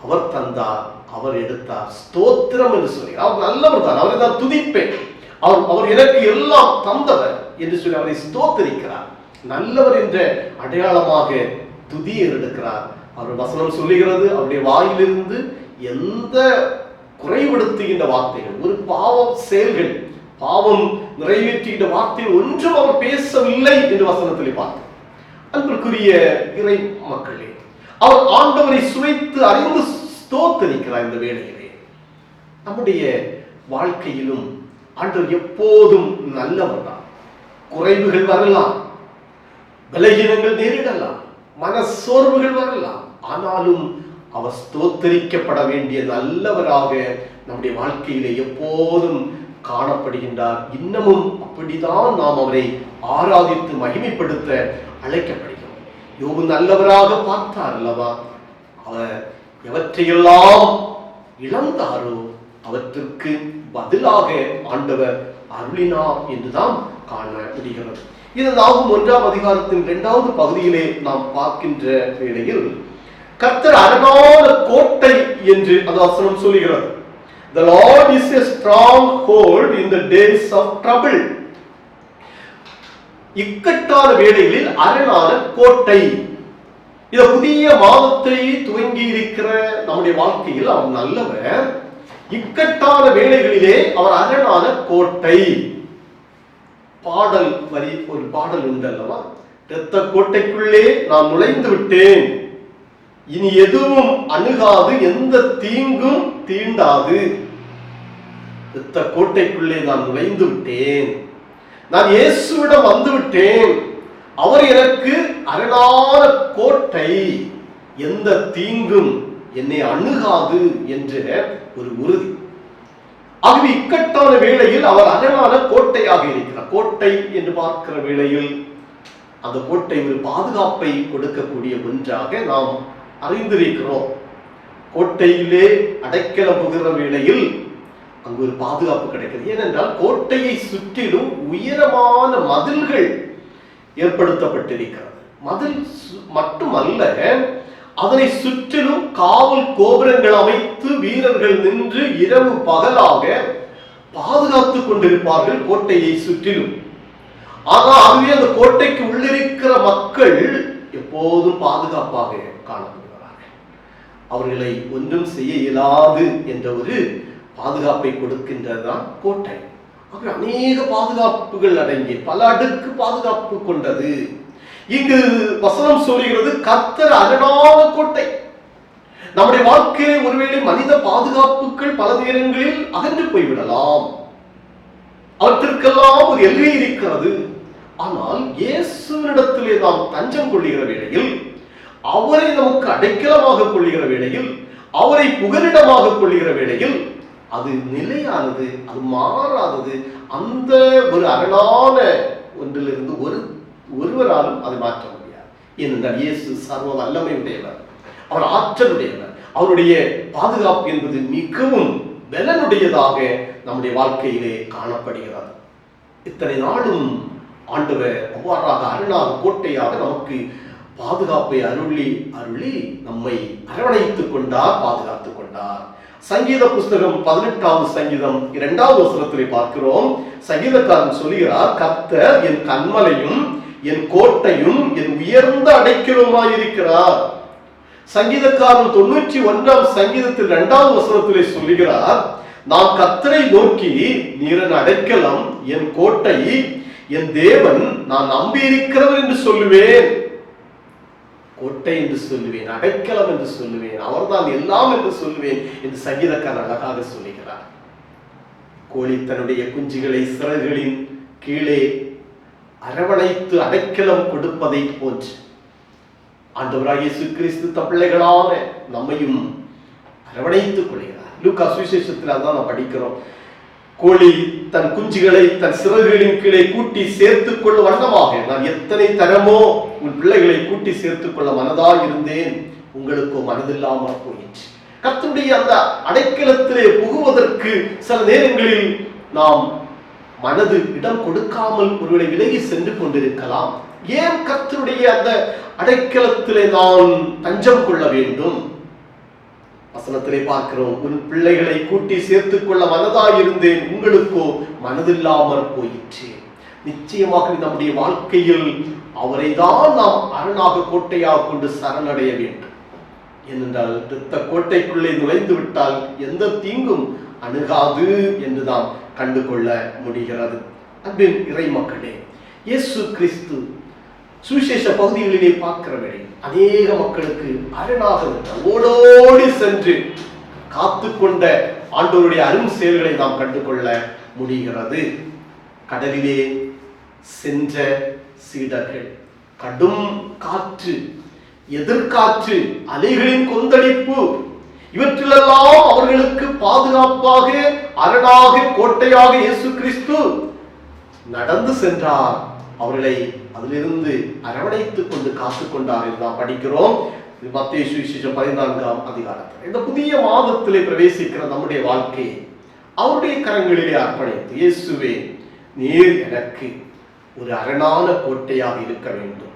அவர் தந்தார், அவர் எடுத்தார், ஸ்தோத்திரம் என்று சொல்கிறார். அவர் நல்லவர் தான், அவரை நான் துதிப்பேன், அவர் எனக்கு எல்லாம் தந்தவர் என்று சொல்லி அவரை ஸ்தோத்தரிக்கிறார். நல்லவர் என்ற அடையாளமாக துதியை எடுக்கிறார். அவர் வசனம் சொல்லுகிறது, அவருடைய வாயிலிருந்து எந்த குறைபடுத்துகின்ற வார்த்தைகள், ஒரு பாவம் செயல்கள், பாவம் நிறைவேற்றுகின்ற வார்த்தைகள் ஒன்றும் அவர் பேசவில்லை என்று வசனத்திலே பார்த்தோம். அன்பிற்குரிய இறை மக்களே, அவர் ஆண்டவரை சுவைத்து அறிந்து ஸ்தோத்தரிக்கிறார். இந்த வேளையிலே நம்முடைய வாழ்க்கையிலும் ஆண்டவர் எப்போதும் நல்லவர் தான். குறைவுகள் வரலாம், பலகீனங்கள் நேரிடலாம், மன சோர்வுகள் வரலாம், ஆனாலும் அவர் ஸ்தோத்தரிக்கப்பட வேண்டிய நல்லவராக நம்முடைய வாழ்க்கையிலே எப்போதும் காணப்படுகின்றார். இன்னமும் அப்படிதான் நாம் அவரை ஆராதித்து மகிமைப்படுத்த அழைக்கப்படுகிறோம். யோபு நல்லவராக பார்த்தார் அல்லவா? அவர் எவற்றையெல்லாம் இழந்தாரோ அவற்றிற்கு பதிலாக ஆண்டவர் அருளினார் என்றுதான் காண முடிகிறது. இது நாகும் 1ஆம் அதிகாரத்தின் 2வது பகுதியிலே நாம் பார்க்கின்ற வேளையில் கர்த்தர் அரணான கோட்டை என்று அந்த வசனம் சொல்லுகிறது. The Lord is a stronghold in the days of trouble. இக்கட்டான வேளைகளில் அரணான கோட்டை. இந்த புதிய மாதத்தை துவங்கி இருக்கிற நம்முடைய வாழ்க்கையில் அவர் நல்லவர். இக்கட்டான வேளைகளிலே அவர் அரணான கோட்டை. பாடல் வரி, ஒரு பாடல் உண்டு அல்லவா? இரத்த கோட்டைக்குள்ளே நான் நுழைந்து விட்டேன், இனி எதுவும் அணுகாது, எந்த தீங்கும் தீண்டாது. இரத்த கோட்டைக்குள்ளே நான் நுழைந்து விட்டேன், நான் இயேசுவிடம் வந்து விட்டேன், அவர் எனக்கு அரணான கோட்டை, எந்த தீங்கும் என்னை அணுகாது என்ற ஒரு உறுதி. ஆகவே இக்கட்டான வேளையில் அவர் அரணான கோட்டையாக இருக்கிறார். கோட்டை என்று பார்க்கிற வேளையில் அந்த கோட்டை ஒரு பாதுகாப்பை கொடுக்கக்கூடிய ஒன்றாக நாம் அறிந்திருக்கிறோம். கோட்டையிலே அடைக்கலம் புகிற வேளையில் அங்கு ஒரு பாதுகாப்பு கிடைக்கிறது. ஏனென்றால் கோட்டையை சுற்றிலும் உயரமான மதில்கள் ஏற்படுத்தப்பட்டிருக்கிறது. மதில் மட்டுமல்ல, அதனை சுற்றிலும் காவல் கோபுரங்கள் அமைத்து வீரர்கள் நின்று இரவு பகலாக பாதுகாத்துக் கொண்டிருப்பார்கள் கோட்டையை சுற்றிலும். ஆனால் அதுவே அந்த கோட்டைக்கு உள்ளிருக்கிற மக்கள் எப்போதும் பாதுகாப்பாக காணப்படுகிறார்கள். அவர்களை ஒன்றும் செய்ய இயலாது என்ற ஒரு பாதுகாப்பை கொடுக்கின்றதுதான் கோட்டை. அநேக பாதுகாப்புகள் அடங்கிய பல அடுக்கு பாதுகாப்பு கொண்டது. இங்கு வசனம் சொல்கிறது கர்த்தர் அரணான கோட்டை. நம்முடைய வாழ்க்கையிலே ஒருவேளை மனித பாதுகாப்புகள் பல நேரங்களில் அகன்று போய்விடலாம். அவற்றிற்கெல்லாம் ஒரு எல்லை இருக்கிறது. ஆனால் இயேசுவினிடத்திலே நாம் தஞ்சம் கொள்ளுகிற வேளையில், அவரை நமக்கு அடைக்கலமாக கொள்ளுகிற வேளையில், அவரை புகலிடமாக கொள்ளுகிற வேளையில் அது நிலையானது, அது மாறாதது. அந்த ஒரு அரணான ஒன்றிலிருந்து ஒருவராலும் அதை மாற்ற முடியாது. ஏனென்றால் இயேசு சர்வ வல்லமை உடையவர், அவர் ஆற்றலுடையவர். அவருடைய பாதுகாப்பு என்பது மிகவும் பலனுடையதாக நம்முடைய வாழ்க்கையிலே காணப்படுகிறது. இத்தனை நாளும் ஆண்டவர் அவ்வாறாக அரணாக கோட்டையாக நமக்கு பாதுகாப்பை அருளி நம்மை அரவணைத்துக் கொண்டார், பாதுகாத்துக் கொண்டார். சங்கீத புஸ்தகம் 18வது சங்கீதம் 2வது வசனத்திலே பார்க்கிறோம். சங்கீதக்காரன் சொல்கிறார், கர்த்தர் என் கன்மலையும் என் கோட்டையும் என் உயர்ந்த அடைக்கலுமாயிருக்கிறார். சங்கீதக்காரன் 91ஆம் சங்கீதத்தில் 2வது வசனத்திலே சொல்லுகிறார், நான் கர்த்தரை நோக்கி நீர் என் அடைக்கலம், என் கோட்டை, என் தேவன், நான் நம்பியிருக்கிறவர் என்று சொல்லுவேன். கோட்டை என்று சொல்லுவேன், அடைக்கலம் என்று சொல்லுவேன், அவர்தான் எல்லாம் என்று சொல்லுவேன் என்று சங்கீதக்காரன் அழகாக சொல்லுகிறார். கோழி தன்னுடைய குஞ்சுகளை சிறகுகளின் கீழே அரவணைத்து அடைக்கலம் கொடுப்பதை போன்று ஆண்டவராகிய இயேசு கிறிஸ்து தம் பிள்ளைகளான நம்மையும் அரவணைத்துக் கொள்கிறார். லூக்கா சுவிசேஷத்தில் அதான் நாம் படிக்கிறோம். கோழி தன் குஞ்சுகளை தன் சிறகுகளின் கீழே கூட்டி சேர்த்துக் கொள்ள வண்ணமாக நான் எத்தனை தரமோ உன் பிள்ளைகளை கூட்டி சேர்த்துக் கொள்ள மனதாய் இருந்தேன், உங்களுக்கோ மனதில்லாமல் போயிற்று. கர்த்தருடைய அந்த அடைக்கலத்திலே புகுவதற்கு சில நேரங்களில் நாம் மனது இடம் கொடுக்காமல் ஒருவேளை விலகி சென்று கொண்டிருக்கலாம். ஏன் கர்த்தருடைய அந்த அடைக்கலத்திலே நான் தஞ்சம் கொள்ள வேண்டும்? வசனத்திலே பார்க்கிறோம், உன் பிள்ளைகளை கூட்டி சேர்த்துக் கொள்ள மனதாயிருந்தேன், உங்களுக்கோ மனதில்லாமற் போயிற்று. நிச்சயமாக நம்முடைய வாழ்க்கையில் அவரை தான் நாம் அரணாக கோட்டையாக கொண்டு சரணடைய வேண்டும். ஏனென்றால் இரத்த கோட்டைக்குள்ளே நுழைந்து விட்டால் எந்த தீங்கும் அணுகாது என்று நாம் கண்டு கொள்ள முடிகிறது. அன்பின் இறை மக்களே, இயேசு கிறிஸ்து சுவிசேஷ பகுதிகளிலே பார்க்கிற வேளை அநேக மக்களுக்கு அரணாக ஓடோடி சென்று காத்து கொண்ட ஆண்டவருடைய அரும் செயல்களை நாம் கண்டுகொள்ள முடிகிறது. கடலிலே சென்ற சீடர்கள், கடும் காற்று, எதிர்காற்று, அலைகளின் கொந்தளிப்பு, இவற்றிலெல்லாம் அவர்களுக்கு பாதுகாப்பாக அரணாக கோட்டையாக இயேசு கிறிஸ்து நடந்து சென்றார். அவர்களை அதிலிருந்து அரவணைத்துக் கொண்டு காத்துக் கொண்டார் என்று நாம் படிக்கிறோம். மத்தேயு சுவிசேஷம் 14ஆம் அதிகாரத்தில். இந்த புதிய மாதத்திலே பிரவேசிக்கிற நம்முடைய வாழ்க்கையை அவருடைய கரங்களிலே அர்ப்பணித்து, இயேசுவே, நீர் எனக்கு ஒரு அரணான கோட்டையாக இருக்க வேண்டும்.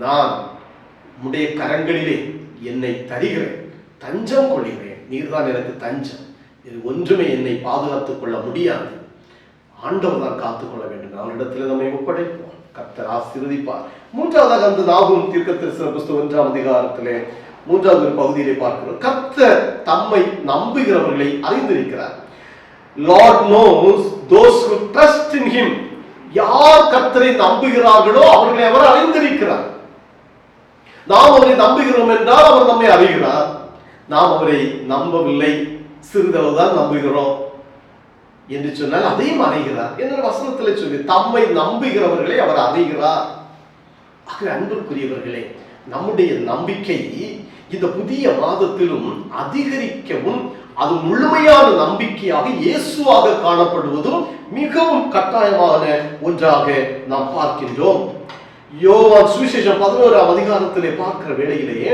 நான் உம்முடைய கரங்களிலே என்னை தருகிறேன், தஞ்சம் கொள்கிறேன். நீர்தான் எனக்கு தஞ்சம். இது ஒன்றுமே என்னை பாதுகாத்துக் கொள்ள முடியாது. ஆண்டவர் தான் காத்துக்கொள்ள வேண்டும். அவரிடத்தில் நம்மை ஒப்படைப்போம். கர்த்தர் ஆசீர்வதிப்பார். மூன்றாவதாக அந்த நாகூம் தீர்க்கதரிசன புஸ்தகம் 1ஆம் அதிகாரத்திலே 3வது பகுதியிலே பார்க்கிறோம். கர்த்தர் தம்மை நம்புகிறவர்களை அறிந்திருக்கிறார். Lord knows those who trust in him. யார் கர்த்தரை நம்புகிறார்களோ அவர்களை அவர் அறிந்திருக்கிறார். நாம் அவரை நம்புகிறோம் என்றால் அவர் நம்மை அறிகிறார். நாம் அவரை நம்பவில்லை, சிறிதளவுதான் நம்புகிறோம் என்று சொன்னால் அதையும் அறிகிறார் என்ற வசனத்தில் சொல்லி தம்மை நம்புகிறவர்களை அவர் அறிகிறார். அன்புக்குரியவர்களே, நம்முடைய நம்பிக்கை இந்த புதிய மாதத்திலும் அதிகரிக்கவும், அது முழுமையான நம்பிக்கையாக இயேசுவாக காணப்படுவதும் மிகவும் கட்டாயமான ஒன்றாக நாம் பார்க்கின்றோம். யோவான் சுவிசேஷம் 11ஆம் அதிகாரத்திலே பார்க்கிற வேளையிலேயே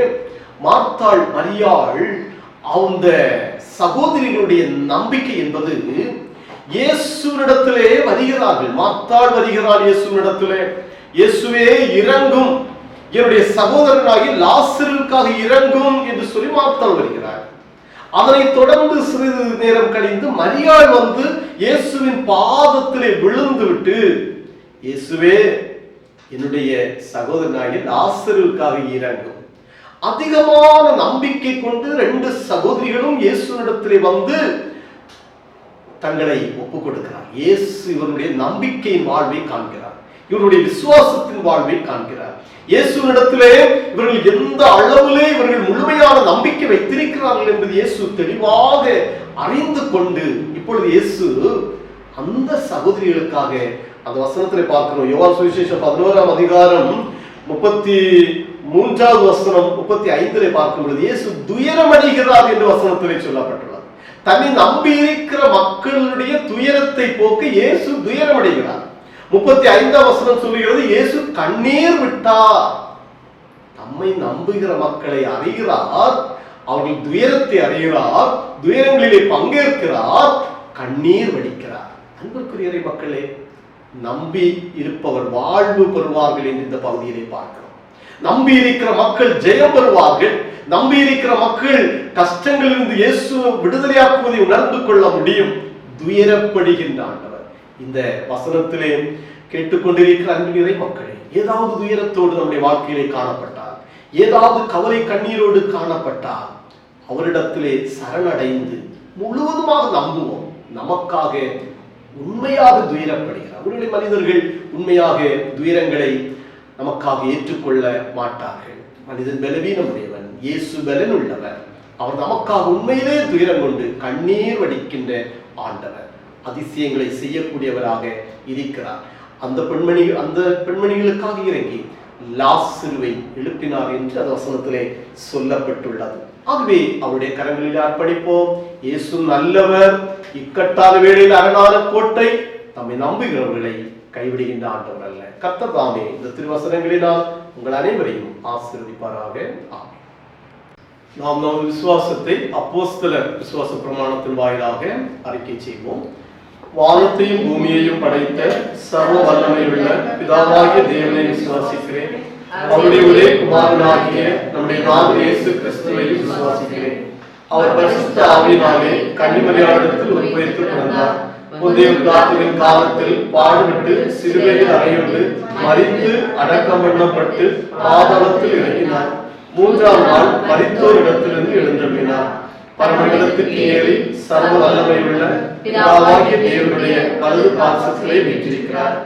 மார்த்தாள் மரியாள் அந்த சகோதரிகளுடைய நம்பிக்கை என்பது இயேசுவினிடத்திலே வருகிறார்கள். மார்த்தாள் வருகிறாள் இயேசுவினிடத்திலே, இயேசுவே இறங்கும் என்னுடைய சகோதரனாகி லாசருக்காக இறங்கும் என்று சொல்லி மார்த்தாள் வருகிறார். அதனை தொடர்ந்து சிறிது நேரம் கழிந்து மரியாள் வந்து இயேசுவின் பாதத்திலே விழுந்து விட்டு, இயேசுவே, என்னுடைய சகோதரனாகி லாசருக்காக இறங்கும். அதிகமான நம்பிக்கை கொண்டு 2 சகோதரிகளும் இயேசுவினிடத்திலே வந்து தங்களை ஒப்புக் கொடுக்கிறார். இயேசு இவருடைய நம்பிக்கையின் வாழ்வை காண்கிறார், இவருடைய விசுவாசத்தின் வாழ்வை காண்கிறார். இயேசுவினிடத்திலே இவர்கள் எந்த அளவிலே இவர்கள் முழுமையான நம்பிக்கை வைத்திருக்கிறார்கள் என்பது இயேசு தெளிவாக அறிந்து கொண்டு, இப்பொழுது இயேசு அந்த சகோதரிகளுக்காக அந்த வசனத்திலே பார்க்கிறோம். யோவான் சுவிசேஷம் 11ஆம் அதிகாரம் 33வது வசனம் 35 பார்க்கும் பொழுது இயேசு துயரமடைகிறார் என்று வசனத்திலே சொல்லப்பட்டுள்ளது. தன்னை நம்பி இருக்கிற மக்களுடைய துயரத்தை போக்க இயேசு துயரமடைகிறார். 35ஆம் வசனம் சொல்லுகிறது, இயேசு கண்ணீர் விட்டார். நம்மை நம்புகிற மக்களை அறிகிறார், அவர்கள் துயரத்தை அறிகிறார், துயரங்களிலே பங்கேற்கிறார், கண்ணீர் வடிக்கிறார். அன்புக்குரிய மக்களே, நம்பி இருப்பவர் வாழ்வு பெறுவார்கள் என்று இந்த பகுதியிலே பார்க்கிறோம். நம்பி இருக்கிற மக்கள் ஜெயம் பெறுவார்கள். நம்பி இருக்கிற மக்கள் கஷ்டங்களிலிருந்து இயேசு விடுதலையாக்குவதை உணர்ந்து கொள்ள முடியும். துயரப்படுகின்ற ஆண்டவர் இந்த வசனத்திலே கேட்டுக்கொண்டிருக்கிற அன்பினை மக்களே, ஏதாவது துயரத்தோடு நம்முடைய வாழ்க்கையிலே காணப்பட்டால், ஏதாவது கவலை கண்ணீரோடு காணப்பட்டால், அவரிடத்திலே சரணடைந்து முழுவதுமாக நம்புவோம். நமக்காக உண்மையாக துயரப்படுகிறார். அவருடைய மனிதர்கள் உண்மையாக துயரங்களை நமக்காக ஏற்றுக்கொள்ள மாட்டார்கள். மனிதன் பலவீனமுடையவன், இயேசு பலன் உள்ளவர். அவர் நமக்காக உண்மையிலே துயரம் கொண்டு கண்ணீர் வடிக்கின்ற ஆண்டவர், அதிசயங்களை செய்யக்கூடியவராக இருக்கிறார். அந்த பெண்மணிகளுக்காக இறங்கி லாசருவை எழுப்பினார் என்று அந்த வசனத்திலே சொல்லப்பட்டுள்ளது. ஆகவே அவருடைய கரங்களில் அர்ப்பணிப்போம். இயேசு நல்லவர், இக்கட்டான வேளையில் அரணான கோட்டை, தம்மை நம்புகிறவர்களை கைவிடுகின்ற ஆண்டவர் அல்ல. கர்த்தர் தாமே இந்த திருவசனங்களினால் உங்கள் அனைவரையும் ஆசீர்வதிப்பாராக. ஆமென். நாம் நமது விசுவாசத்தை அப்போஸ்தலர் விசுவாச பிரமாணத்தின் வாயிலாக அறிக்கை செய்வோம். வானத்தையும் பூமியையும் படைத்த சர்வ வல்லமையுள்ள பிதாவாகிய தேவனை விசுவாசிக்கிறேன். அவருடைய ஒரே குமாரனாகிய நம்முடைய நாதர் இயேசு கிறிஸ்துவையும் விசுவாசிக்கிறேன். அவர் பரிசுத்த ஆவியினாலே கன்னிமரியாளிடத்தில் உட்பவித்து பிறந்தார். புதிய பிலாத்துவின் காலத்தில் பாடுபட்டு சிலுவையில் அறையுண்டு மரித்து அடக்கம் பண்ணப்பட்டு பாதாளத்தில் இறங்கினார். 3ஆம் நாள் மரித்தோர் இடத்திலிருந்து எழுந்தருளினார். பரமண்டலத்துக்கு ஏறி சர்வ வல்லமையுள்ள பிதாவாகிய தேவனுடைய வலது பார்சத்திலே வீற்றிருக்கிறார்.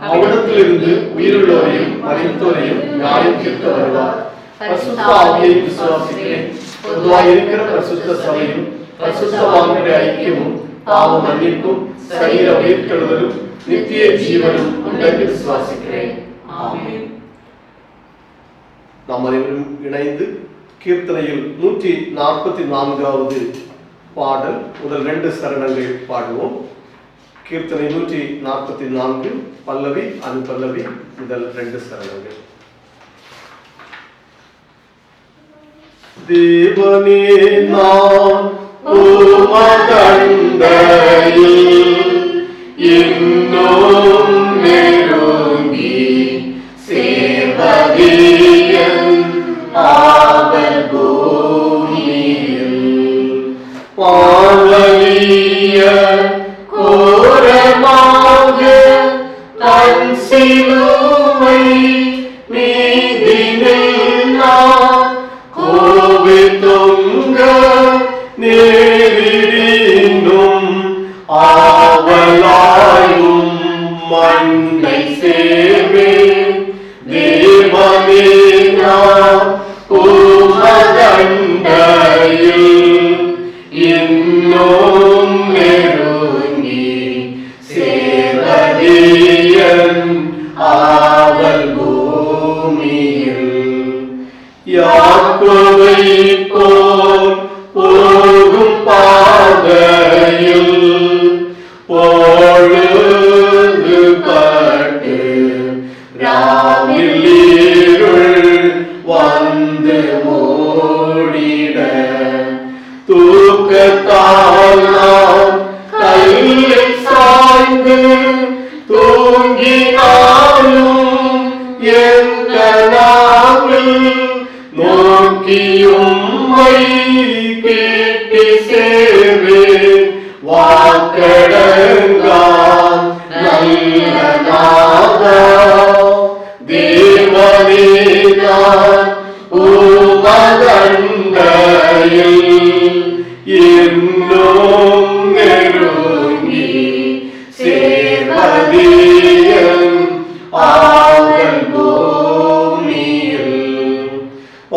அவ்விடத்திலிருந்து உயிருள்ளோரையும் மரித்தோரையும் நியாயம் தீர்க்க வருவார். பரிசுத்த ஆவியை விசுவாசிக்கிறேன். பொதுவாக இருக்கிற பரிசுத்த சபையும் பரிசுத்தவான்களுடைய ஐக்கியமும் பாவ மன்னிப்பும் சரீர உயிர்த்தெழுதலும் நித்திய ஜீவனும் உண்டென்று விசுவாசிக்கிறேன். ஆமென். நாம் அனைவரும் இணைந்து கீர்த்தனையில் 144வது பாடல் முதல் 2 சரணங்கள் பாடுவோம். கீர்த்தனை 144 பல்லவி அனுபல்லவி முதல் 2 சரணங்கள். தேவனே நாம் உமதண்டையில் இன்னும் நெருங்கி சேவதியன் ஆவல் பூமியில் பாவலிய கோரமாக தன் சிலுவை மீதினில் நான் கோவி தொங்க நேரிடினும் ஆவலாயும் மண்ணை சேவே தேவனே நாம் உமதண்டையில் இன்னும் நெருங்கி சேவதியன் ஆவல் பூமியில் யாக்கோபை போல் போகும் பாதையில் பொழுது பட்டு ராவில் இருள் வந்து மூடிட தூக்கத்தால் நாம் கையில் சாய்ந்து தூங்கினாலும் என் கனாவில்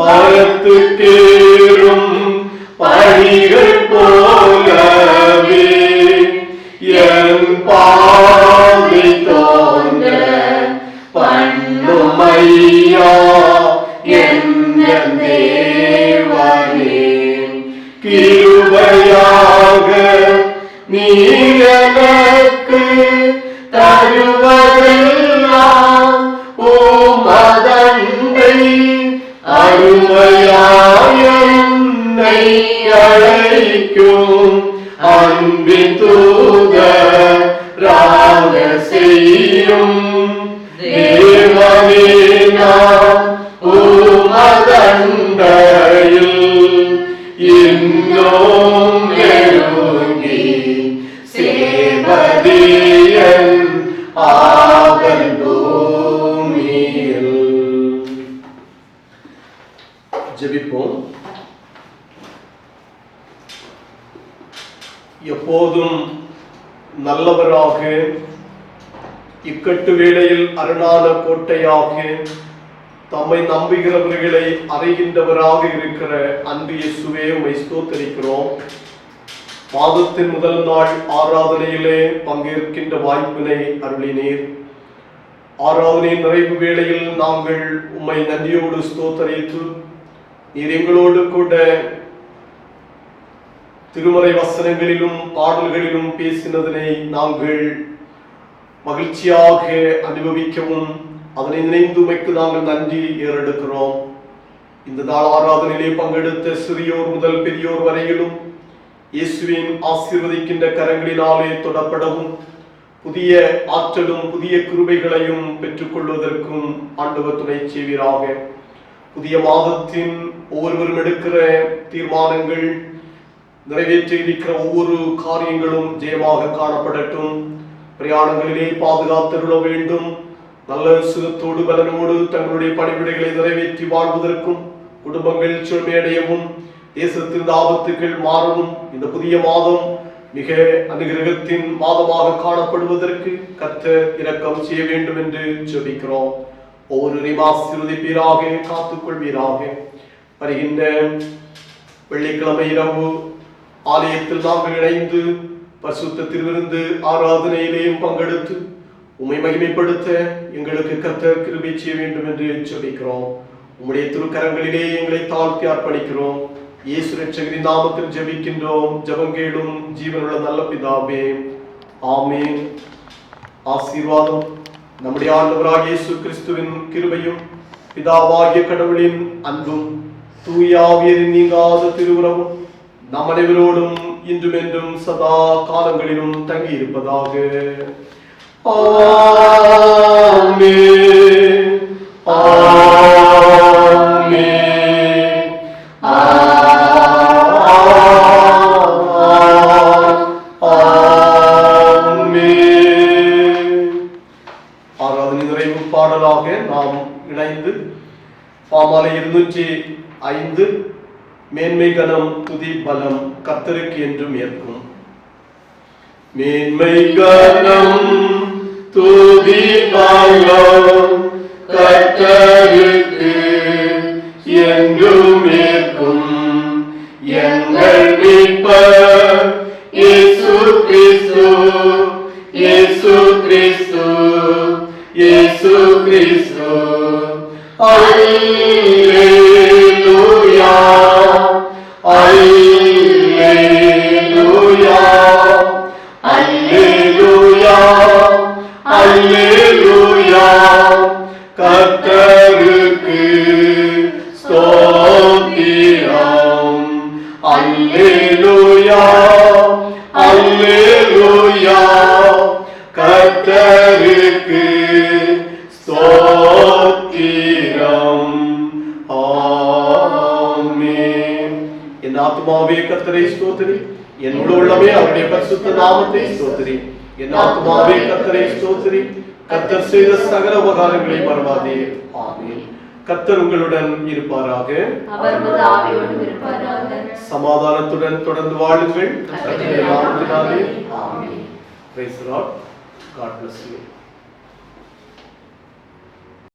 பரத்துக்கேறும் படிகள் போலவே என் பாதை தோன்ற பண்ணுமையா என் தேவனே. கிருபையாக நீ எனக்கு தருவதெல்லாம் உமதன்பை அருமையாய் என்னை அழைக்கும் அன்பின் தூதராக செய்யும் தேவனே. நான் உமதண்டையில் இன்னும் நெருங்கி சேவதியன் ஆவல் பூமியில். ஜெபிப்போம். எப்போதும் நல்லவராக, இக்கட்டு வேளையில் அரணான கோட்டையாக, தம்மை நம்புகிறவர்களை அறைகின்றவராக இருக்கிற அன்பு இயேசுவே உம்மை ஸ்தோத்திரிக்கிறோம். மாதத்தின் முதல் நாள் ஆராதனையிலே பங்கேற்கின்ற வாய்ப்பினை அருளினீர். ஆராதனை நிறைவு வேளையில் நாங்கள் உம்மை நன்றியோடு ஸ்தோத்தரித்து, நீர் எங்களோடு கூட திருமறை வசனங்களிலும் பாடல்களிலும் பேசினதனை நாங்கள் மகிழ்ச்சியாக அனுபவிக்கவும் அதனை நினைந்து உமைக்கு நாங்கள் நன்றி ஏறெடுக்கிறோம். இந்த நாள் ஆராதனையிலே பங்கெடுத்த சிறியோர் முதல் பெரியோர் வரையிலும் இயேசுவின் ஆசீர்வதிக்கின்ற கரங்களினாலே தொடப்படவும் புதிய ஆற்றலும் புதிய கிருபைகளையும் பெற்றுக்கொள்வதற்கும் ஆண்டவர் துணை செய்வீராக. புதிய மாதத்தின் ஒவ்வொருவரும் எடுக்கிற தீர்மானங்கள், நிறைவேற்ற இருக்கிற ஒவ்வொரு காரியங்களும் ஜெயமாக காணப்படட்டும். பிரயாணங்களிலே பாதுகாத்தருள வேண்டும். நல்ல சுகத்தோடு பலனோடு தங்களுடைய பணிவிடைகளை நிறைவேற்றி வாழ்வதற்கும், குடும்பங்கள் செழுமையடையவும், தேசத்தின் ஆபத்துகள் மாறவும், இந்த புதிய மாதம் மிக அனுகிரகத்தின் மாதமாக காணப்படுவதற்கு கர்த்தர் இரக்கம் செய்ய வேண்டும் என்று ஜெபிக்கிறோம். ஒவ்வொருவரையும் ஆசீர்வதிப்பீராக, காத்துக்கொள்வீராக. வருகின்ற வெள்ளிக்கிழமை இரவு ஆலயத்தில் நாங்கள் இணைந்து பரிசுத்த திருவிருந்து ஆராதனையிலேயும் பங்கெடுத்து உம்மை மகிமைப்படுத்த எங்களுக்கு கர்த்தர் கிருபை செய்ய வேண்டும் என்று ஜெபிக்கிறோம். உம்முடைய திருக்கரங்களிலே எங்களை தாழ்த்தி அர்ப்பணிக்கிறோம். இயேசு ரட்சகரின் நாமத்தில் ஜெபிக்கின்றோம். ஜெபங்கேளும் ஜீவனுள்ள நல்ல பிதாவே, ஆமென். ஆசீர்வாதம் நம்முடைய ஆண்டவராகிய இயேசு கிறிஸ்துவின் கிருபையும் பிதாவாகிய கடவுளின் அன்பும் தூய ஆவியரின் நீங்காத திருவுறவும் நம் அனைவரோடும் இன்றும் என்றும் சதா காலங்களிலும் தங்கி இருப்பதாக. ஆமென். ஆமென். ஆராதனை நிறைவு பாடலாக நாம் இணைந்து பாமாலை 205 மேன்மை கனம் துதி பலம் கர்த்தருக்கு என்றும் ஏற்கும். மேன்மை கனம் துதி பலம் கர்த்தருக்கு என்றும் ஏற்கும். எங்கள் மீட்பர் இயேசு கிறிஸ்து, இயேசு கிறிஸ்து, இயேசு கிறிஸ்து. அல்லேலூயா, அல்லேலூயா, அல்லேலூயா, அல்லேலூயா. கர்த்தருக்கு ஸ்தோத்திரம். அல்லேலூயா, அல்லேலூயா. கர்த்தருக்கு ஸ்தோத்திரம். ஆமென். என் ஆத்துமாவே கர்த்தரை ஸ்தோத்திரி, என் முழு உள்ளமே அவருடைய பரிசுத்த நாமத்தை ஸ்தோத்திரி. என் ஆத்துமாவே கர்த்தரை ஸ்தோத்திரி, கர்த்தர் செய்த சகல உபகாரங்களை மறவாதே. ஆமென். கர்த்தர் உங்களுடன் இருப்பாராக, சமாதானத்துடன் தொடர்ந்து வாழுங்கள். கர்த்தருடைய நாமத்தினாலே. ஆமென். Praise the Lord. God bless you.